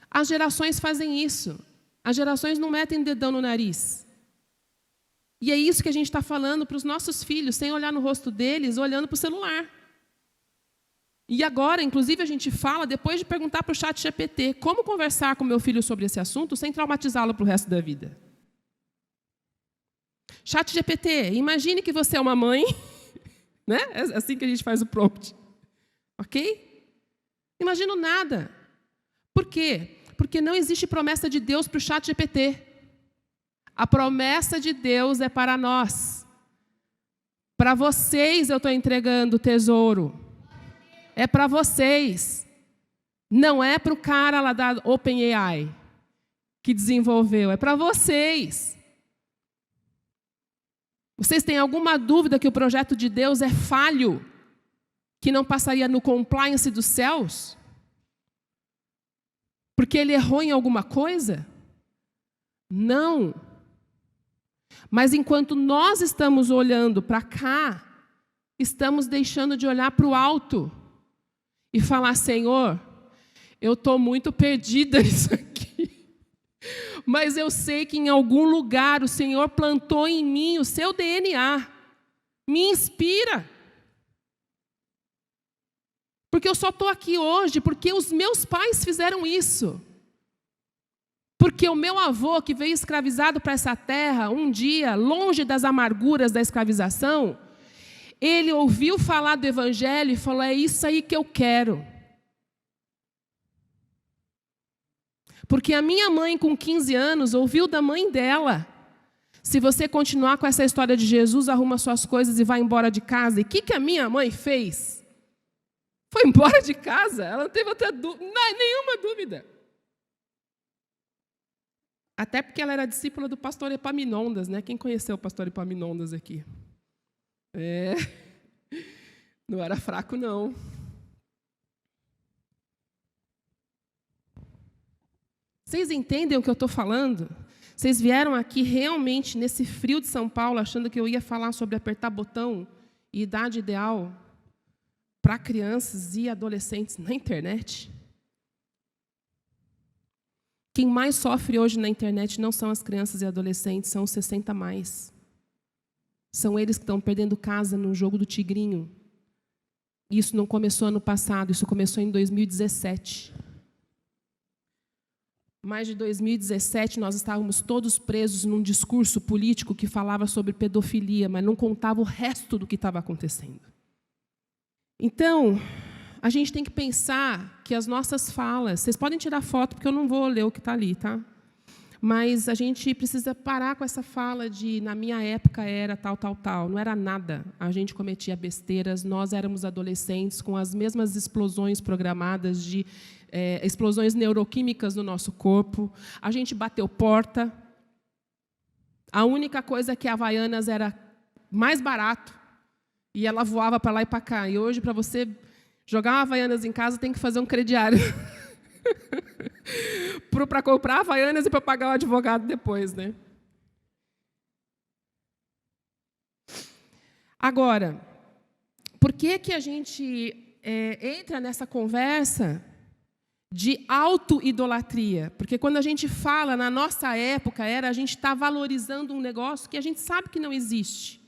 As gerações fazem isso. As gerações não metem dedão no nariz. E é isso que a gente está falando para os nossos filhos, sem olhar no rosto deles, olhando para o celular. E agora, inclusive, a gente fala, depois de perguntar para o ChatGPT, como conversar com meu filho sobre esse assunto sem traumatizá-lo para o resto da vida. ChatGPT, imagine que você é uma mãe, né? É assim que a gente faz o prompt. Ok? Imagino nada. Por quê? Porque não existe promessa de Deus para o ChatGPT. A promessa de Deus é para nós. Para vocês eu estou entregando o tesouro. É para vocês. Não é para o cara lá da OpenAI que desenvolveu. É para vocês. Vocês têm alguma dúvida que o projeto de Deus é falho? Que não passaria no compliance dos céus? Porque ele errou em alguma coisa? Não. Mas enquanto nós estamos olhando para cá, estamos deixando de olhar para o alto e falar: Senhor, Eu estou muito perdida nisso aqui. Mas eu sei que em algum lugar o Senhor plantou em mim o seu DNA. Me inspira. Porque eu só estou aqui hoje porque os meus pais fizeram isso. Porque o meu avô, que veio escravizado para essa terra, um dia, longe das amarguras da escravização, ele ouviu falar do Evangelho e falou: é isso aí que eu quero. Porque a minha mãe, com 15 anos, ouviu da mãe dela: se você continuar com essa história de Jesus, arruma suas coisas e vai embora de casa. E o que a minha mãe fez? Foi embora de casa. Ela não teve nenhuma dúvida. Até porque ela era discípula do pastor Epaminondas, né? Quem conheceu o pastor Epaminondas aqui? Não era fraco, não. Vocês entendem o que eu estou falando? Vocês vieram aqui realmente nesse frio de São Paulo achando que eu ia falar sobre apertar botão e idade ideal para crianças e adolescentes na internet? Quem mais sofre hoje na internet não são as crianças e adolescentes, são os 60 a mais. São eles que estão perdendo casa no jogo do tigrinho. Isso não começou ano passado, isso começou em 2017. Mais de 2017, nós estávamos todos presos num discurso político que falava sobre pedofilia, mas não contava o resto do que estava acontecendo. Então, a gente tem que pensar que as nossas falas... Vocês podem tirar foto, porque eu não vou ler o que está ali, tá? Mas a gente precisa parar com essa fala de, na minha época era tal, tal, tal. Não era nada. A gente cometia besteiras, nós éramos adolescentes com as mesmas explosões programadas de explosões neuroquímicas no nosso corpo. A gente bateu porta. A única coisa é que a Havaianas era mais barato e ela voava para lá e para cá. E hoje, para você jogar uma Havaianas em casa, tem que fazer um crediário. Para comprar Havaianas e para pagar o advogado depois, né? Agora, por que a gente entra nessa conversa de auto-idolatria? Porque quando a gente fala, na nossa época, a gente está valorizando um negócio que a gente sabe que não existe.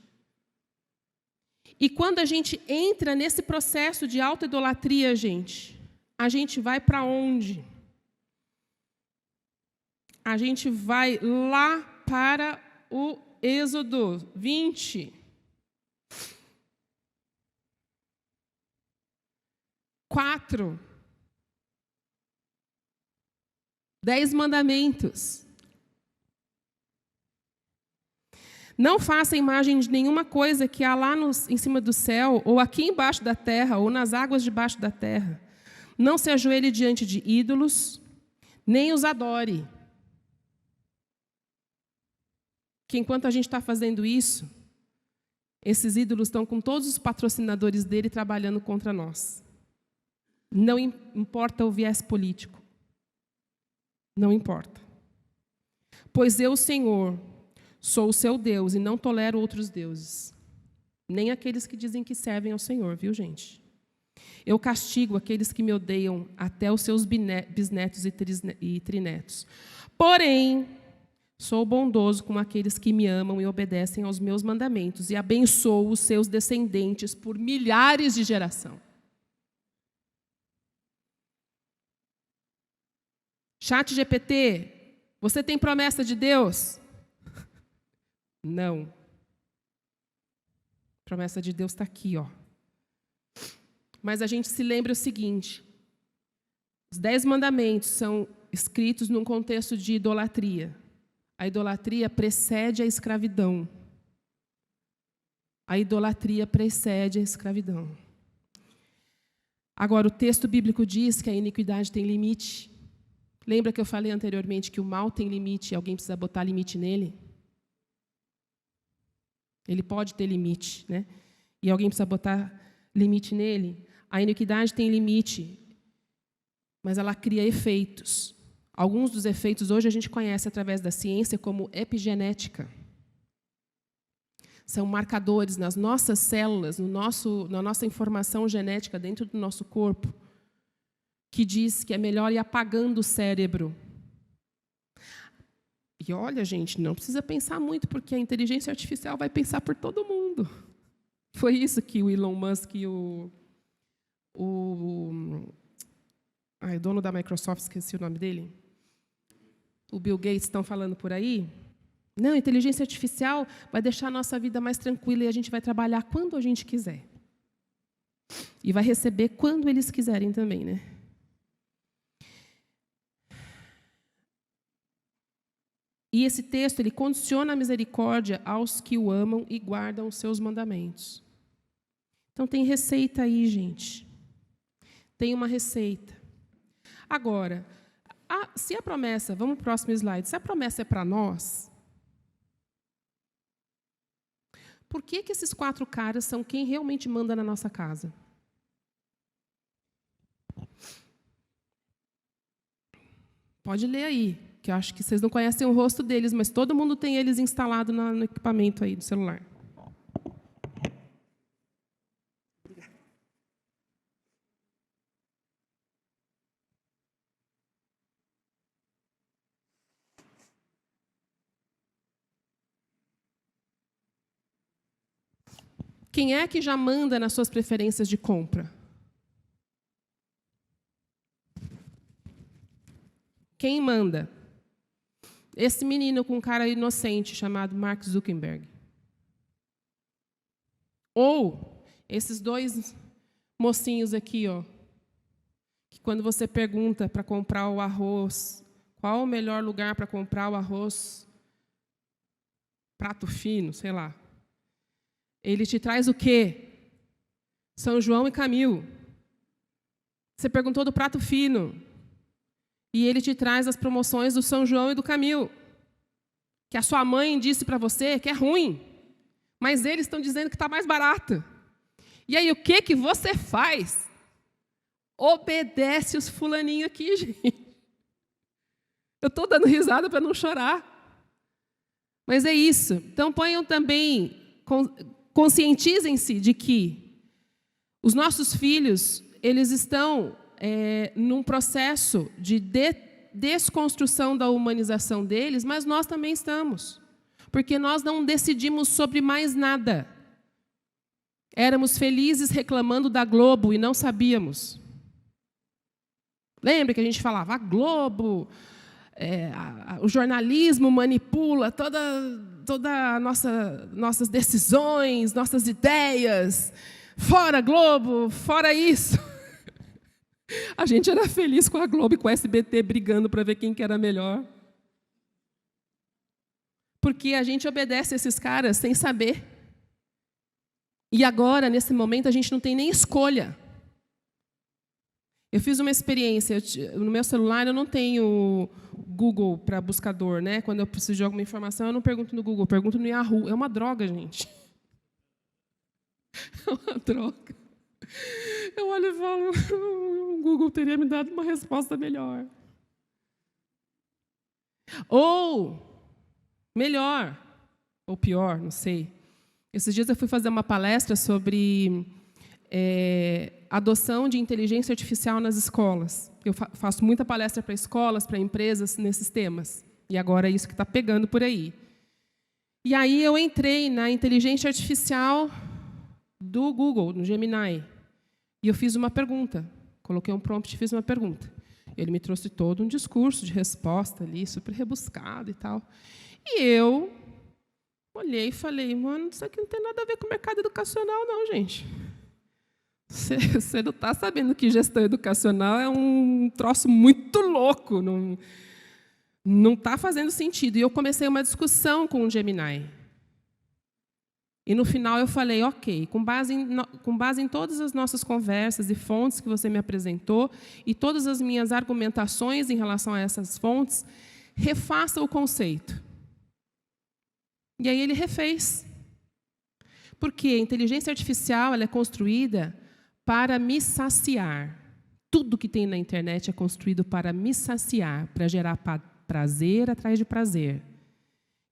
E quando a gente entra nesse processo de auto-idolatria, a gente vai para onde? A gente vai lá para o Êxodo 20. 4. 10 mandamentos. Não faça imagem de nenhuma coisa que há lá em cima do céu, ou aqui embaixo da terra, ou nas águas debaixo da terra. Não se ajoelhe diante de ídolos, nem os adore. Que enquanto a gente está fazendo isso, esses ídolos estão com todos os patrocinadores dele trabalhando contra nós. Não importa o viés político. Não importa. Pois eu, Senhor, sou o seu Deus e não tolero outros deuses. Nem aqueles que dizem que servem ao Senhor, viu, gente? Eu castigo aqueles que me odeiam até os seus bisnetos e trinetos. Porém, sou bondoso com aqueles que me amam e obedecem aos meus mandamentos e abençoo os seus descendentes por milhares de gerações. ChatGPT, você tem promessa de Deus? Não. A promessa de Deus está aqui, ó. Mas a gente se lembra o seguinte: os 10 mandamentos são escritos num contexto de idolatria. A idolatria precede a escravidão. A idolatria precede a escravidão. Agora, o texto bíblico diz que a iniquidade tem limite. Lembra que eu falei anteriormente que o mal tem limite e alguém precisa botar limite nele? Ele pode ter limite, né? E alguém precisa botar limite nele. A iniquidade tem limite, mas ela cria efeitos. Alguns dos efeitos hoje a gente conhece através da ciência como epigenética. São marcadores nas nossas células, na nossa informação genética dentro do nosso corpo, que diz que é melhor ir apagando o cérebro. E olha, gente, não precisa pensar muito, porque a inteligência artificial vai pensar por todo mundo. Foi isso que o Elon Musk e o dono da Microsoft, esqueci o nome dele, o Bill Gates, estão falando por aí. Não, a inteligência artificial vai deixar a nossa vida mais tranquila e a gente vai trabalhar quando a gente quiser. E vai receber quando eles quiserem também, né? E esse texto, ele condiciona a misericórdia aos que o amam e guardam os seus mandamentos. Então, tem receita aí, gente. Tem uma receita. Agora, se a promessa, vamos para o próximo slide, se a promessa é para nós, por que esses 4 caras são quem realmente manda na nossa casa? Pode ler aí, que eu acho que vocês não conhecem o rosto deles, mas todo mundo tem eles instalados no equipamento aí do celular. Quem é que já manda nas suas preferências de compra? Quem manda? Esse menino com um cara inocente chamado Mark Zuckerberg. Ou esses 2 mocinhos aqui, ó, que quando você pergunta para comprar o arroz, qual o melhor lugar para comprar o arroz prato fino, sei lá. Ele te traz o quê? São João e Camil. Você perguntou do prato fino. E ele te traz as promoções do São João e do Camil. Que a sua mãe disse para você que é ruim. Mas eles estão dizendo que está mais barato. E aí, o que você faz? Obedece os fulaninhos aqui, gente. Eu estou dando risada para não chorar. Mas é isso. Então, ponham também... Conscientizem-se de que os nossos filhos, eles estão num processo de desconstrução da humanização deles, mas nós também estamos. Porque nós não decidimos sobre mais nada. Éramos felizes reclamando da Globo e não sabíamos. Lembra que a gente falava, a Globo, o jornalismo manipula todas nossas decisões, nossas ideias. Fora Globo, fora isso. A gente era feliz com a Globo e com o SBT brigando para ver quem que era melhor. Porque a gente obedece a esses caras sem saber. E agora, nesse momento, a gente não tem nem escolha. Eu fiz uma experiência, no meu celular eu não tenho Google para buscador, né? Quando eu preciso de alguma informação, eu não pergunto no Google, eu pergunto no Yahoo. É uma droga, gente. É uma droga. Eu olho e falo, o Google teria me dado uma resposta melhor. Ou, melhor, ou pior, não sei. Esses dias eu fui fazer uma palestra sobre adoção de inteligência artificial nas escolas. Eu faço muita palestra para escolas, para empresas, nesses temas. E agora é isso que está pegando por aí. E aí eu entrei na inteligência artificial do Google, no Gemini. E eu fiz uma pergunta. Coloquei um prompt e fiz uma pergunta. Ele me trouxe todo um discurso de resposta ali, super rebuscado e tal. E eu olhei e falei, mano, isso aqui não tem nada a ver com o mercado educacional, não, gente. Você não está sabendo que gestão educacional é um troço muito louco. Não está fazendo sentido. E eu comecei uma discussão com o Gemini. E, no final, eu falei, ok, com base em todas as nossas conversas e fontes que você me apresentou e todas as minhas argumentações em relação a essas fontes, refaça o conceito. E aí ele refez. Porque a inteligência artificial ela é construída para me saciar. Tudo que tem na internet é construído para me saciar, para gerar prazer atrás de prazer,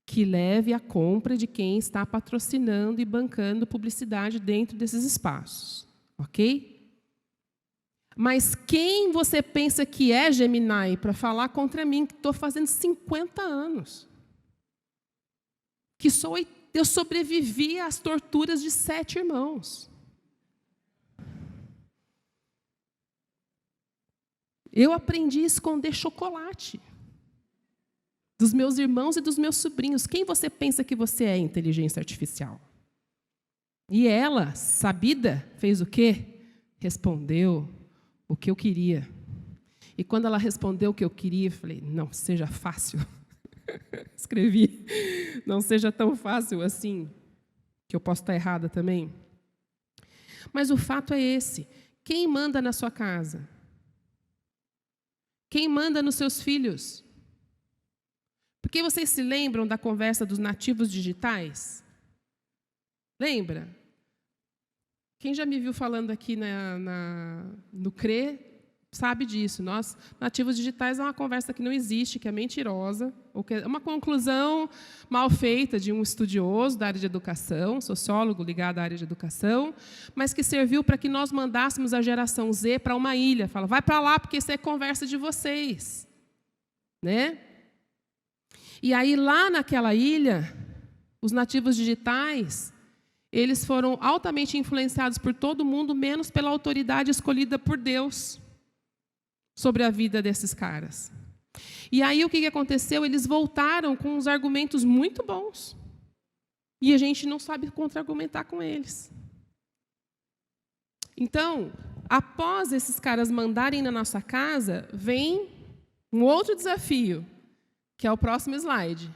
que leve à compra de quem está patrocinando e bancando publicidade dentro desses espaços. Ok? Mas quem você pensa que é Gemini para falar contra mim, que estou fazendo 50 anos? Eu sobrevivi às torturas de 7 irmãos. Eu aprendi a esconder chocolate dos meus irmãos e dos meus sobrinhos. Quem você pensa que você é, inteligência artificial? E ela, sabida, fez o quê? Respondeu o que eu queria. E quando ela respondeu o que eu queria, eu falei, não seja fácil. Escrevi, não seja tão fácil assim, que eu posso estar errada também. Mas o fato é esse. Quem manda na sua casa? Quem manda nos seus filhos? Porque vocês se lembram da conversa dos nativos digitais? Lembra? Quem já me viu falando aqui no CRE sabe disso. Nós, nativos digitais, é uma conversa que não existe, que é mentirosa, ou que é uma conclusão mal feita de um estudioso da área de educação, sociólogo ligado à área de educação, mas que serviu para que nós mandássemos a geração Z para uma ilha. Fala, vai para lá, porque isso é conversa de vocês. Né? E aí, lá naquela ilha, os nativos digitais, eles foram altamente influenciados por todo mundo, menos pela autoridade escolhida por Deus sobre a vida desses caras. E aí, o que aconteceu? Eles voltaram com uns argumentos muito bons. E a gente não sabe contra-argumentar com eles. Então, após esses caras mandarem na nossa casa, vem um outro desafio, que é o próximo slide.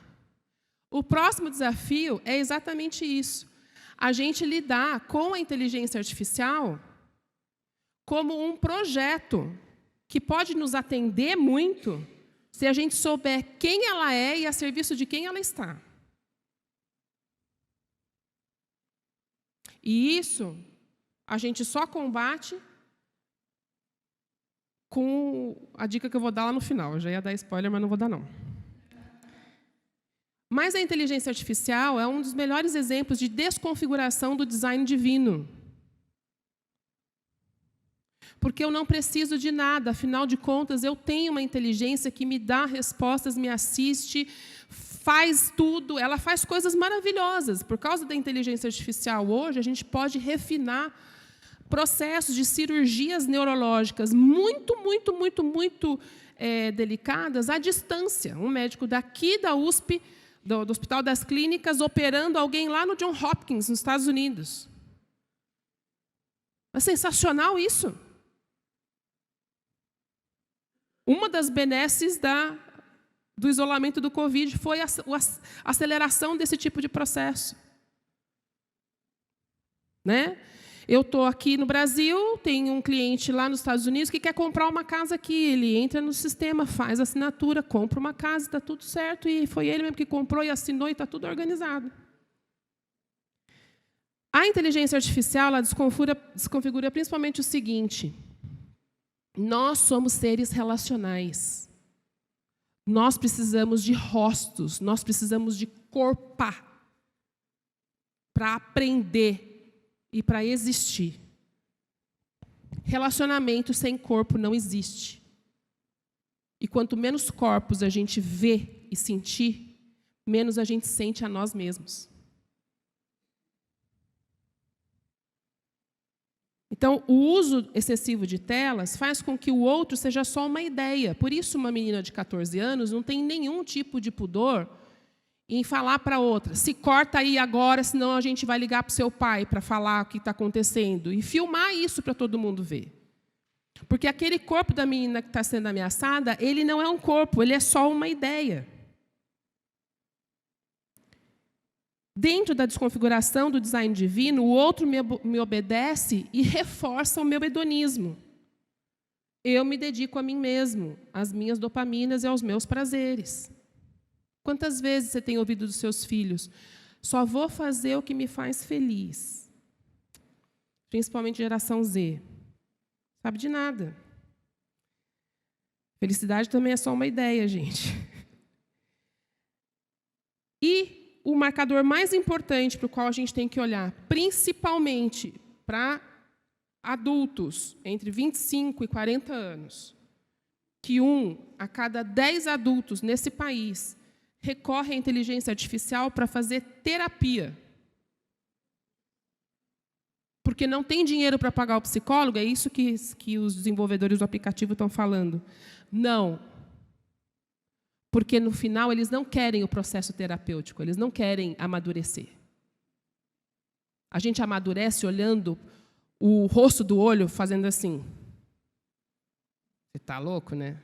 O próximo desafio é exatamente isso. A gente lidar com a inteligência artificial como um projeto que pode nos atender muito se a gente souber quem ela é e a serviço de quem ela está. E isso a gente só combate com a dica que eu vou dar lá no final. Eu já ia dar spoiler, mas não vou dar, não. Mas a inteligência artificial é um dos melhores exemplos de desconfiguração do design divino. Porque eu não preciso de nada, afinal de contas, eu tenho uma inteligência que me dá respostas, me assiste, faz tudo, ela faz coisas maravilhosas. Por causa da inteligência artificial, hoje, a gente pode refinar processos de cirurgias neurológicas muito delicadas à distância. Um médico daqui da USP, do Hospital das Clínicas, operando alguém lá no Johns Hopkins, nos Estados Unidos. É sensacional isso. Uma das benesses do isolamento do Covid foi a aceleração desse tipo de processo. Né? Eu estou aqui no Brasil, tenho um cliente lá nos Estados Unidos que quer comprar uma casa aqui. Ele entra no sistema, faz a assinatura, compra uma casa, está tudo certo. E foi ele mesmo que comprou e assinou e está tudo organizado. A inteligência artificial ela desconfigura principalmente o seguinte: nós somos seres relacionais. Nós precisamos de rostos, nós precisamos de corpo para aprender e para existir. Relacionamento sem corpo não existe. E quanto menos corpos a gente vê e sentir, menos a gente sente a nós mesmos. Então, o uso excessivo de telas faz com que o outro seja só uma ideia. Por isso, uma menina de 14 anos não tem nenhum tipo de pudor em falar para outra, se corta aí agora, senão a gente vai ligar para o seu pai para falar o que está acontecendo. E filmar isso para todo mundo ver. Porque aquele corpo da menina que está sendo ameaçada, ele não é um corpo, ele é só uma ideia. Dentro da desconfiguração do design divino, o outro me obedece e reforça o meu hedonismo. Eu me dedico a mim mesmo, às minhas dopaminas e aos meus prazeres. Quantas vezes você tem ouvido dos seus filhos? Só vou fazer o que me faz feliz. Principalmente geração Z. Sabe de nada. Felicidade também é só uma ideia, gente. E o marcador mais importante para o qual a gente tem que olhar, principalmente para adultos entre 25 e 40 anos, que 1 a cada 10 adultos nesse país recorre à inteligência artificial para fazer terapia. Porque não tem dinheiro para pagar o psicólogo, é isso que os desenvolvedores do aplicativo estão falando. Não. Porque, no final, eles não querem o processo terapêutico, eles não querem amadurecer. A gente amadurece olhando o rosto do olho, fazendo assim. Você está louco, né?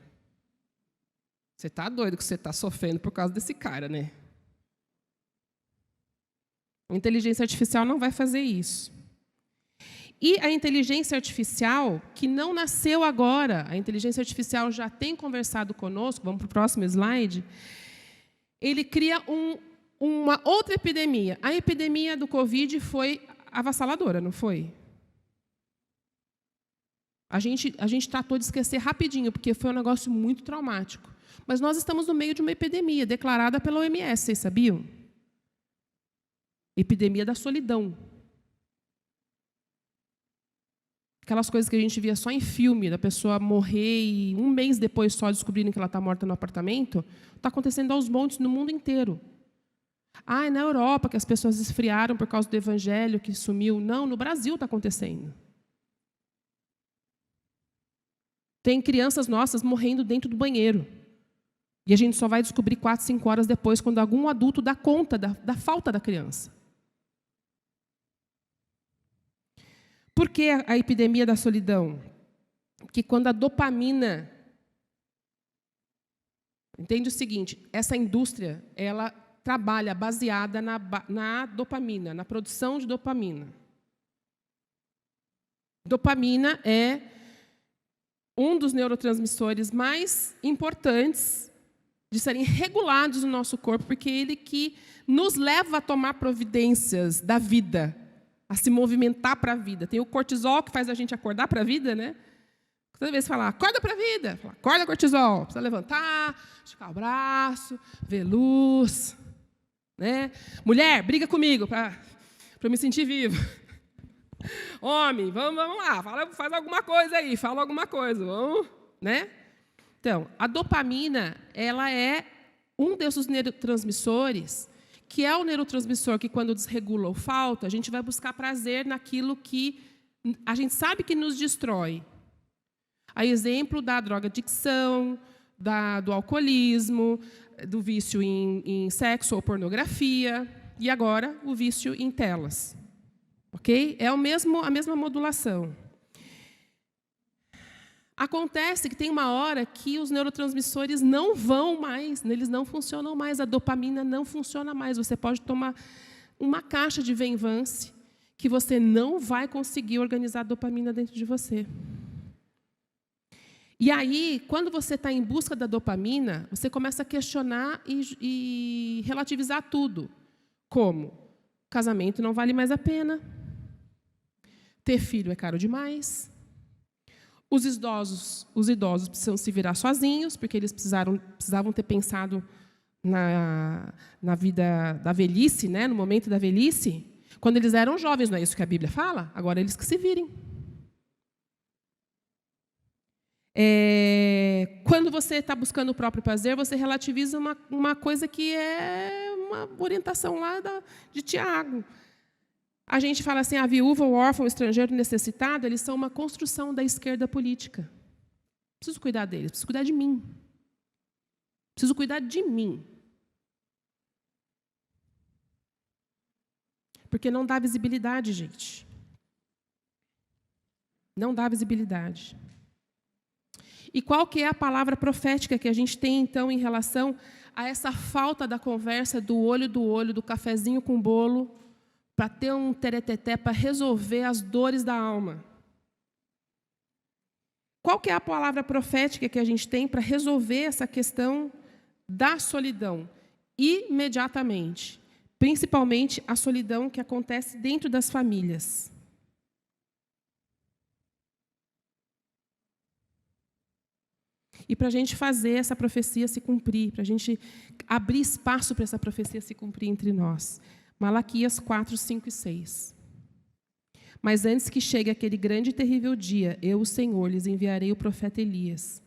Você está doido que você está sofrendo por causa desse cara, né? A inteligência artificial não vai fazer isso. E a inteligência artificial, que não nasceu agora, a inteligência artificial já tem conversado conosco, vamos para o próximo slide, ele cria uma outra epidemia. A epidemia do Covid foi avassaladora, não foi? A gente tratou de esquecer rapidinho, porque foi um negócio muito traumático. Mas nós estamos no meio de uma epidemia declarada pela OMS, vocês sabiam? Epidemia da solidão. Aquelas coisas que a gente via só em filme, da pessoa morrer e 1 mês depois só descobrirem que ela está morta no apartamento, está acontecendo aos montes no mundo inteiro. É na Europa que as pessoas esfriaram por causa do evangelho que sumiu. Não, no Brasil está acontecendo. Tem crianças nossas morrendo dentro do banheiro. E a gente só vai descobrir 4, 5 horas depois, quando algum adulto dá conta da falta da criança. Por que a epidemia da solidão? Que quando a dopamina... Entende o seguinte, essa indústria, ela trabalha baseada na dopamina, na produção de dopamina. Dopamina é um dos neurotransmissores mais importantes de serem regulados no nosso corpo, porque ele que nos leva a tomar providências da vida, a se movimentar para a vida. Tem o cortisol, que faz a gente acordar para a vida, né? Toda vez que falar, acorda para a vida, fala, acorda, cortisol. Precisa levantar, esticar o braço, ver luz. Né? Mulher, briga comigo para eu me sentir vivo. Homem, vamos lá, faz alguma coisa aí, fala alguma coisa. Vamos, né? Então, a dopamina, ela é um desses neurotransmissores, que é o neurotransmissor que, quando desregula ou falta, a gente vai buscar prazer naquilo que a gente sabe que nos destrói. A exemplo da drogadicção, do alcoolismo, do vício em sexo ou pornografia, e agora o vício em telas. Ok? É a mesma modulação. Acontece que tem uma hora que os neurotransmissores não vão mais, eles não funcionam mais, a dopamina não funciona mais. Você pode tomar uma caixa de Venvance que você não vai conseguir organizar a dopamina dentro de você. E aí, quando você está em busca da dopamina, você começa a questionar e relativizar tudo. Como? Casamento não vale mais a pena. Ter filho é caro demais. Os idosos precisam se virar sozinhos, porque eles precisavam ter pensado na vida da velhice, né, no momento da velhice, quando eles eram jovens, não é isso que a Bíblia fala? Agora eles que se virem. Quando você está buscando o próprio prazer, você relativiza uma coisa que é uma orientação lá de Tiago. A gente fala assim, a viúva, o órfão, o estrangeiro, o necessitado, eles são uma construção da esquerda política. Preciso cuidar deles, preciso cuidar de mim. Preciso cuidar de mim. Porque não dá visibilidade, gente. Não dá visibilidade. E qual que é a palavra profética que a gente tem, então, em relação a essa falta da conversa do olho, do cafezinho com bolo, para ter um tereteté, para resolver as dores da alma? Qual que é a palavra profética que a gente tem para resolver essa questão da solidão? Imediatamente. Principalmente a solidão que acontece dentro das famílias. E para a gente fazer essa profecia se cumprir, para a gente abrir espaço para essa profecia se cumprir entre nós. Malaquias 4, 5 e 6. Mas antes que chegue aquele grande e terrível dia, eu, o Senhor, lhes enviarei o profeta Elias.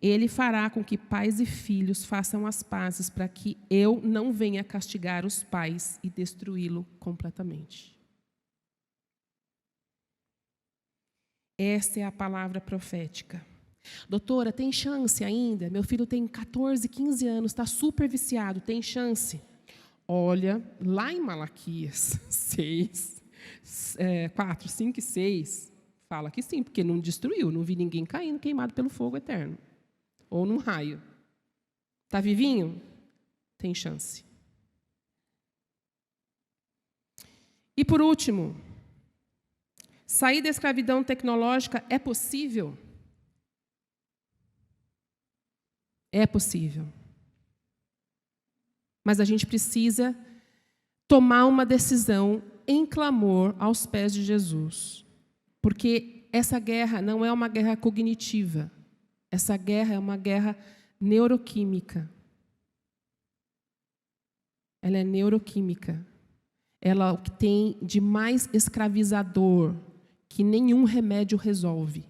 Ele fará com que pais e filhos façam as pazes, para que eu não venha castigar os pais e destruí-lo completamente. Essa é a palavra profética. Doutora, tem chance ainda? Meu filho tem 14, 15 anos, está super viciado, tem chance? Olha, lá em Malaquias 4, 5 e 6, fala que sim, porque não destruiu, não vi ninguém caindo, queimado pelo fogo eterno. Ou num raio. Está vivinho? Tem chance. E por último, sair da escravidão tecnológica é possível? É possível. Mas a gente precisa tomar uma decisão em clamor aos pés de Jesus. Porque essa guerra não é uma guerra cognitiva. Essa guerra é uma guerra neuroquímica. Ela é neuroquímica. Ela é o que tem de mais escravizador, que nenhum remédio resolve.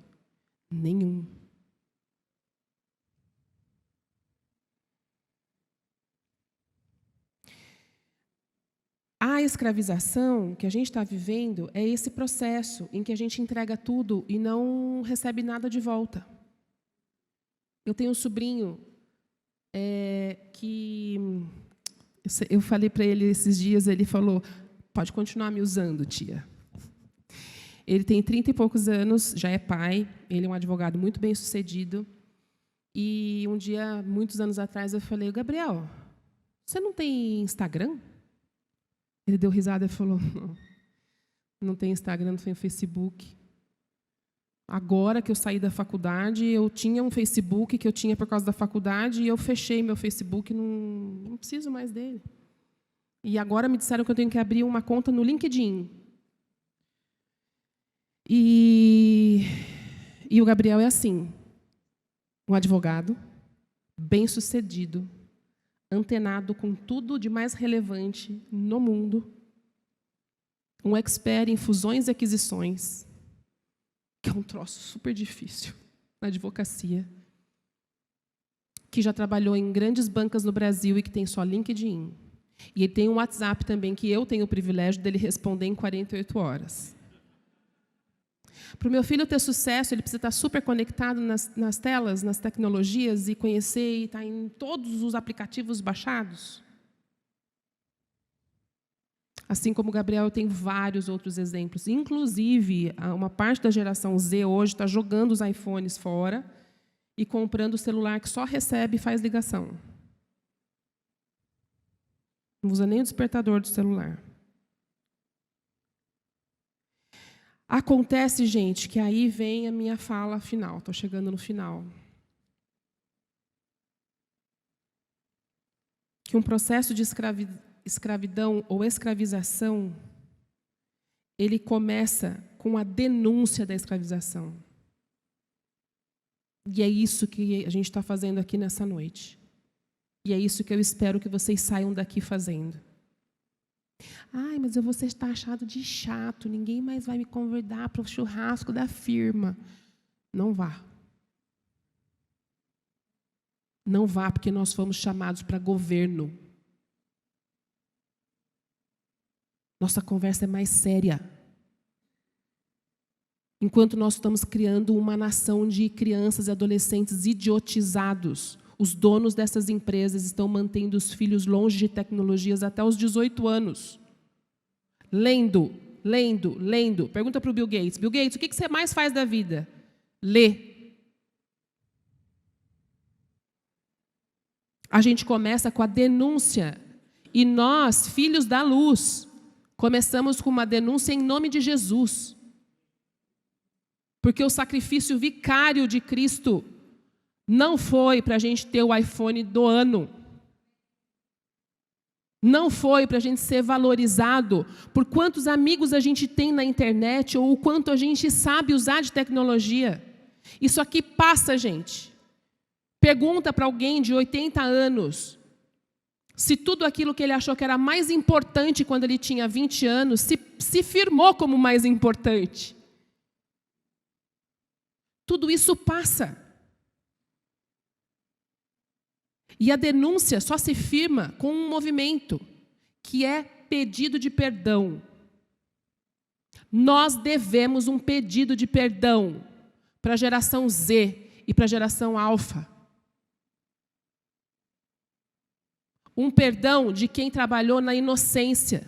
Nenhum. A escravização que a gente está vivendo é esse processo em que a gente entrega tudo e não recebe nada de volta. Eu tenho um sobrinho que... Eu falei para ele esses dias, ele falou, pode continuar me usando, tia. Ele tem 30 e poucos anos, já é pai, ele é um advogado muito bem-sucedido. E um dia, muitos anos atrás, eu falei, Gabriel, você não tem Instagram? Ele deu risada e falou, não tem Instagram, não tem Facebook. Agora que eu saí da faculdade, eu tinha um Facebook que eu tinha por causa da faculdade e eu fechei meu Facebook, não preciso mais dele. E agora me disseram que eu tenho que abrir uma conta no LinkedIn. E o Gabriel é assim, um advogado, bem-sucedido, antenado com tudo de mais relevante no mundo, um expert em fusões e aquisições, que é um troço super difícil na advocacia, que já trabalhou em grandes bancas no Brasil e que tem só LinkedIn. E ele tem um WhatsApp também, que eu tenho o privilégio dele responder em 48 horas. Para o meu filho ter sucesso, ele precisa estar super conectado nas telas, nas tecnologias, e conhecer e estar em todos os aplicativos baixados. Assim como o Gabriel, eu tenho vários outros exemplos. Inclusive, uma parte da geração Z hoje está jogando os iPhones fora e comprando o celular que só recebe e faz ligação. Não usa nem o despertador do celular. Acontece, gente, que aí vem a minha fala final. Estou chegando no final. Que um processo de escravidão ou escravização, ele começa com a denúncia da escravização. E é isso que a gente está fazendo aqui nessa noite. E é isso que eu espero que vocês saiam daqui fazendo. Ai, mas eu vou ser taxado de chato, ninguém mais vai me convidar para o churrasco da firma. Não vá. Não vá, porque nós fomos chamados para governo. Nossa conversa é mais séria. Enquanto nós estamos criando uma nação de crianças e adolescentes idiotizados, os donos dessas empresas estão mantendo os filhos longe de tecnologias até os 18 anos. Lendo. Pergunta para o Bill Gates. Bill Gates, o que você mais faz da vida? Lê. A gente começa com a denúncia. E nós, filhos da luz, começamos com uma denúncia em nome de Jesus. Porque o sacrifício vicário de Cristo não foi para a gente ter o iPhone do ano. Não foi para a gente ser valorizado por quantos amigos a gente tem na internet ou o quanto a gente sabe usar de tecnologia. Isso aqui passa, gente. Pergunta para alguém de 80 anos Se tudo aquilo que ele achou que era mais importante quando ele tinha 20 anos se firmou como mais importante. Tudo isso passa. E a denúncia só se firma com um movimento, que é pedido de perdão. Nós devemos um pedido de perdão para a geração Z e para a geração Alfa. Um perdão de quem trabalhou na inocência.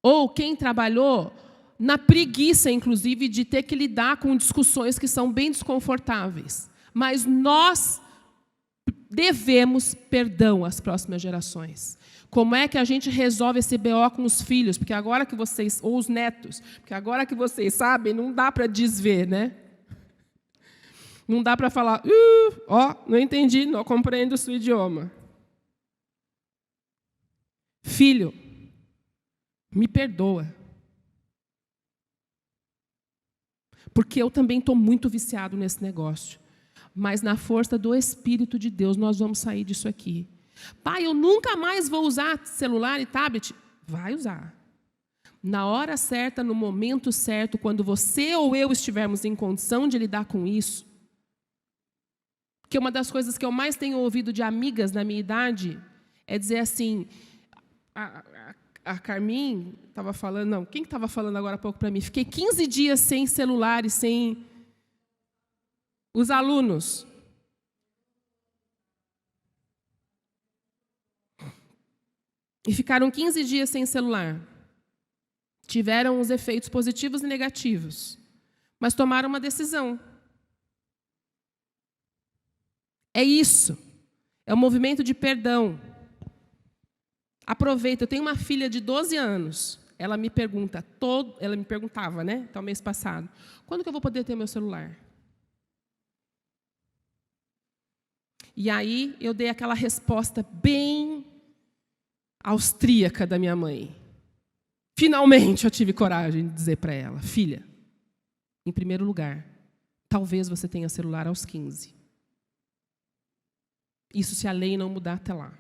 Ou quem trabalhou na preguiça, inclusive, de ter que lidar com discussões que são bem desconfortáveis. Mas nós devemos perdão às próximas gerações. Como é que a gente resolve esse BO com os filhos? Porque agora que vocês, ou os netos, porque agora que vocês sabem, não dá para desver, né? Não dá para falar, não entendi, não compreendo o seu idioma. Filho, me perdoa. Porque eu também estou muito viciado nesse negócio. Mas na força do Espírito de Deus, nós vamos sair disso aqui. Pai, eu nunca mais vou usar celular e tablet. Vai usar. Na hora certa, no momento certo, quando você ou eu estivermos em condição de lidar com isso. Porque uma das coisas que eu mais tenho ouvido de amigas na minha idade é dizer assim, a Carmin estava falando, não, quem estava falando agora há pouco para mim? Fiquei 15 dias sem celular e sem os alunos. E ficaram 15 dias sem celular. Tiveram os efeitos positivos e negativos. Mas tomaram uma decisão. É isso. É um movimento de perdão. Aproveita. Eu tenho uma filha de 12 anos. Ela me perguntava, né? Até o mês passado. Quando que eu vou poder ter meu celular? E aí eu dei aquela resposta bem austríaca da minha mãe. Finalmente eu tive coragem de dizer para ela, filha, em primeiro lugar, talvez você tenha celular aos 15. Isso se a lei não mudar até lá.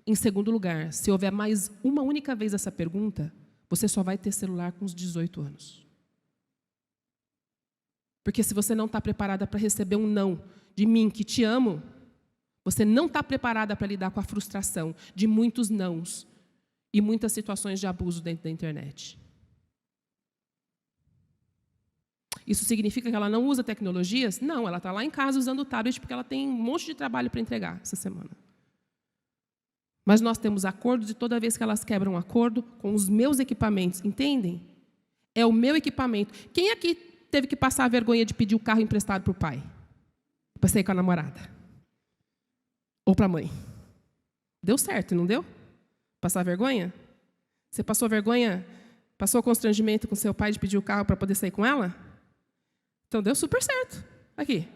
Em segundo lugar, se houver mais uma única vez essa pergunta, você só vai ter celular com os 18 anos. Porque se você não está preparada para receber um não de mim, que te amo, você não está preparada para lidar com a frustração de muitos nãos e muitas situações de abuso dentro da internet. Isso significa que ela não usa tecnologias? Não, ela está lá em casa usando o tablet porque ela tem um monte de trabalho para entregar essa semana. Mas nós temos acordos e toda vez que elas quebram um acordo com os meus equipamentos, entendem? É o meu equipamento. Quem aqui teve que passar a vergonha de pedir o carro emprestado para o pai? Para sair com a namorada? Ou para a mãe? Deu certo, não deu? Passar vergonha? Você passou vergonha, passou constrangimento com seu pai de pedir o carro para poder sair com ela? Então deu super certo. Aqui.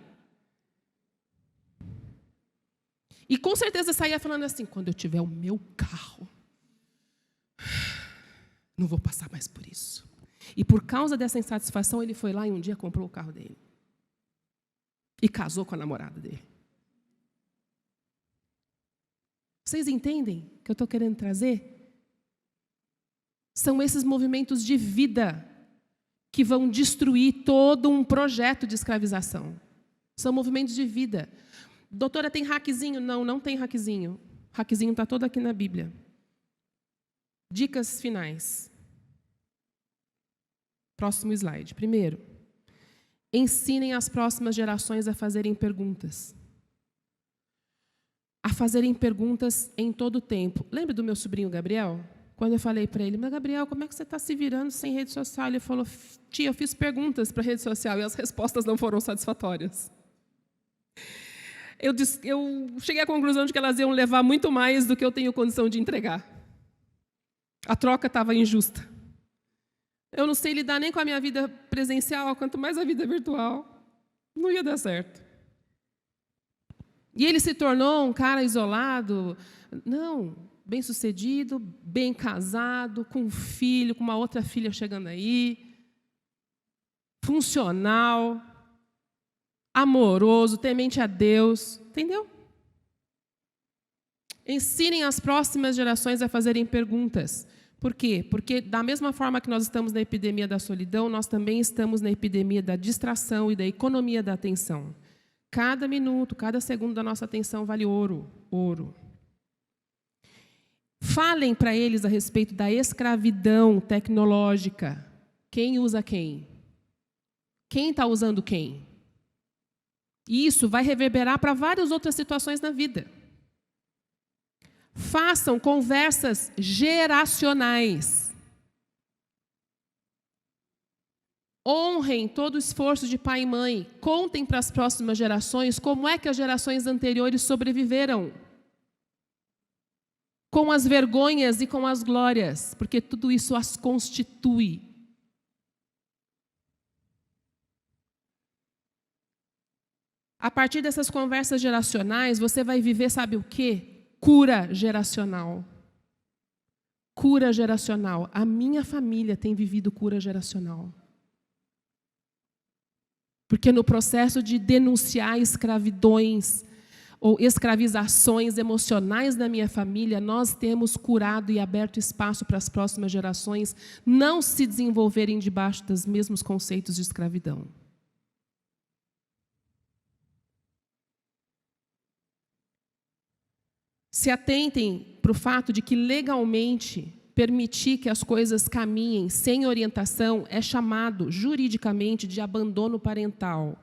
E com certeza saía falando assim, quando eu tiver o meu carro, não vou passar mais por isso. E por causa dessa insatisfação, ele foi lá e um dia comprou o carro dele. E casou com a namorada dele. Vocês entendem o que eu estou querendo trazer? São esses movimentos de vida que vão destruir todo um projeto de escravização. São movimentos de vida. Doutora, tem hackzinho? Não, não tem hackzinho. Hackzinho está todo aqui na Bíblia. Dicas finais. Próximo slide. Primeiro, ensinem as próximas gerações a fazerem perguntas. A fazerem perguntas em todo o tempo. Lembra do meu sobrinho Gabriel? Quando eu falei para ele, mas Gabriel, como é que você está se virando sem rede social? Ele falou, tia, eu fiz perguntas para a rede social e as respostas não foram satisfatórias. Eu cheguei à conclusão de que elas iam levar muito mais do que eu tenho condição de entregar. A troca estava injusta. Eu não sei lidar nem com a minha vida presencial, quanto mais a vida virtual. Não ia dar certo. E ele se tornou um cara isolado. Não, bem-sucedido, bem casado, com um filho, com uma outra filha chegando aí. Funcional, amoroso, temente a Deus. Entendeu? Ensinem as próximas gerações a fazerem perguntas. Por quê? Porque, da mesma forma que nós estamos na epidemia da solidão, nós também estamos na epidemia da distração e da economia da atenção. Cada minuto, cada segundo da nossa atenção vale ouro, ouro. Falem para eles a respeito da escravidão tecnológica. Quem usa quem? Quem está usando quem? E isso vai reverberar para várias outras situações na vida. Façam conversas geracionais. Honrem todo o esforço de pai e mãe. Contem para as próximas gerações como é que as gerações anteriores sobreviveram. Com as vergonhas e com as glórias, porque tudo isso as constitui. A partir dessas conversas geracionais, você vai viver, sabe o quê? Cura geracional. Cura geracional. A minha família tem vivido cura geracional. Porque no processo de denunciar escravidões ou escravizações emocionais da minha família, nós temos curado e aberto espaço para as próximas gerações não se desenvolverem debaixo dos mesmos conceitos de escravidão. Se atentem para o fato de que, legalmente, permitir que as coisas caminhem sem orientação é chamado, juridicamente, de abandono parental.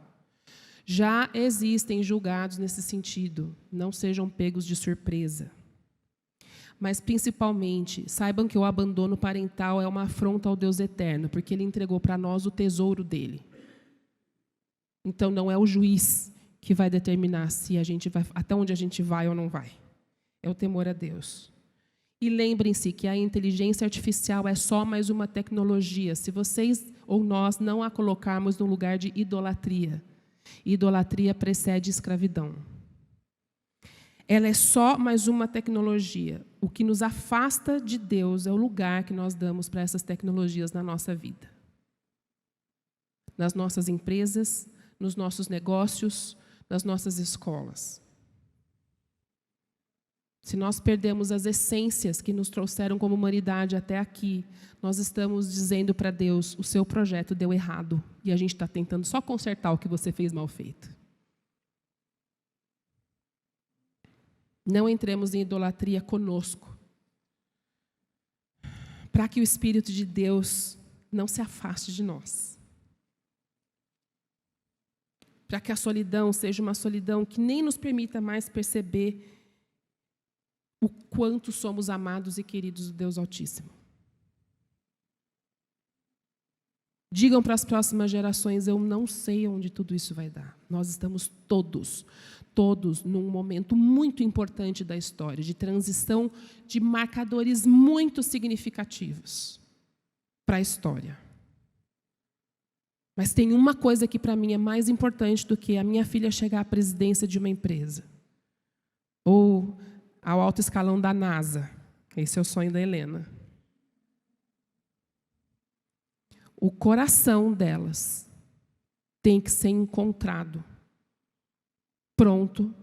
Já existem julgados nesse sentido. Não sejam pegos de surpresa. Mas, principalmente, saibam que o abandono parental é uma afronta ao Deus eterno, porque Ele entregou para nós o tesouro dele. Então, não é o juiz que vai determinar se a gente vai, até onde a gente vai ou não vai. É o temor a Deus. E lembrem-se que a inteligência artificial é só mais uma tecnologia, se vocês ou nós não a colocarmos no lugar de idolatria. Idolatria precede escravidão. Ela é só mais uma tecnologia. O que nos afasta de Deus é o lugar que nós damos para essas tecnologias na nossa vida. Nas nossas empresas, nos nossos negócios, nas nossas escolas. Se nós perdemos as essências que nos trouxeram como humanidade até aqui, nós estamos dizendo para Deus, o seu projeto deu errado, e a gente está tentando só consertar o que você fez mal feito. Não entremos em idolatria conosco, para que o Espírito de Deus não se afaste de nós. Para que a solidão seja uma solidão que nem nos permita mais perceber o quanto somos amados e queridos do Deus Altíssimo. Digam para as próximas gerações, eu não sei onde tudo isso vai dar. Nós estamos todos num momento muito importante da história, de transição de marcadores muito significativos para a história. Mas tem uma coisa que para mim é mais importante do que a minha filha chegar à presidência de uma empresa. Ou ao alto escalão da NASA. Esse é o sonho da Helena. O coração delas tem que ser encontrado, pronto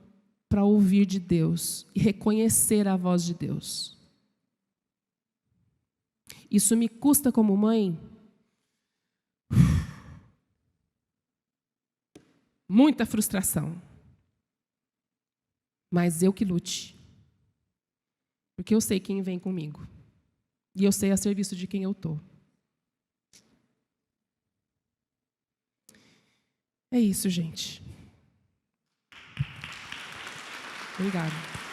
para ouvir de Deus e reconhecer a voz de Deus. Isso me custa como mãe muita frustração. Mas eu que lute. Porque eu sei quem vem comigo. E eu sei a serviço de quem eu estou. É isso, gente. Obrigada.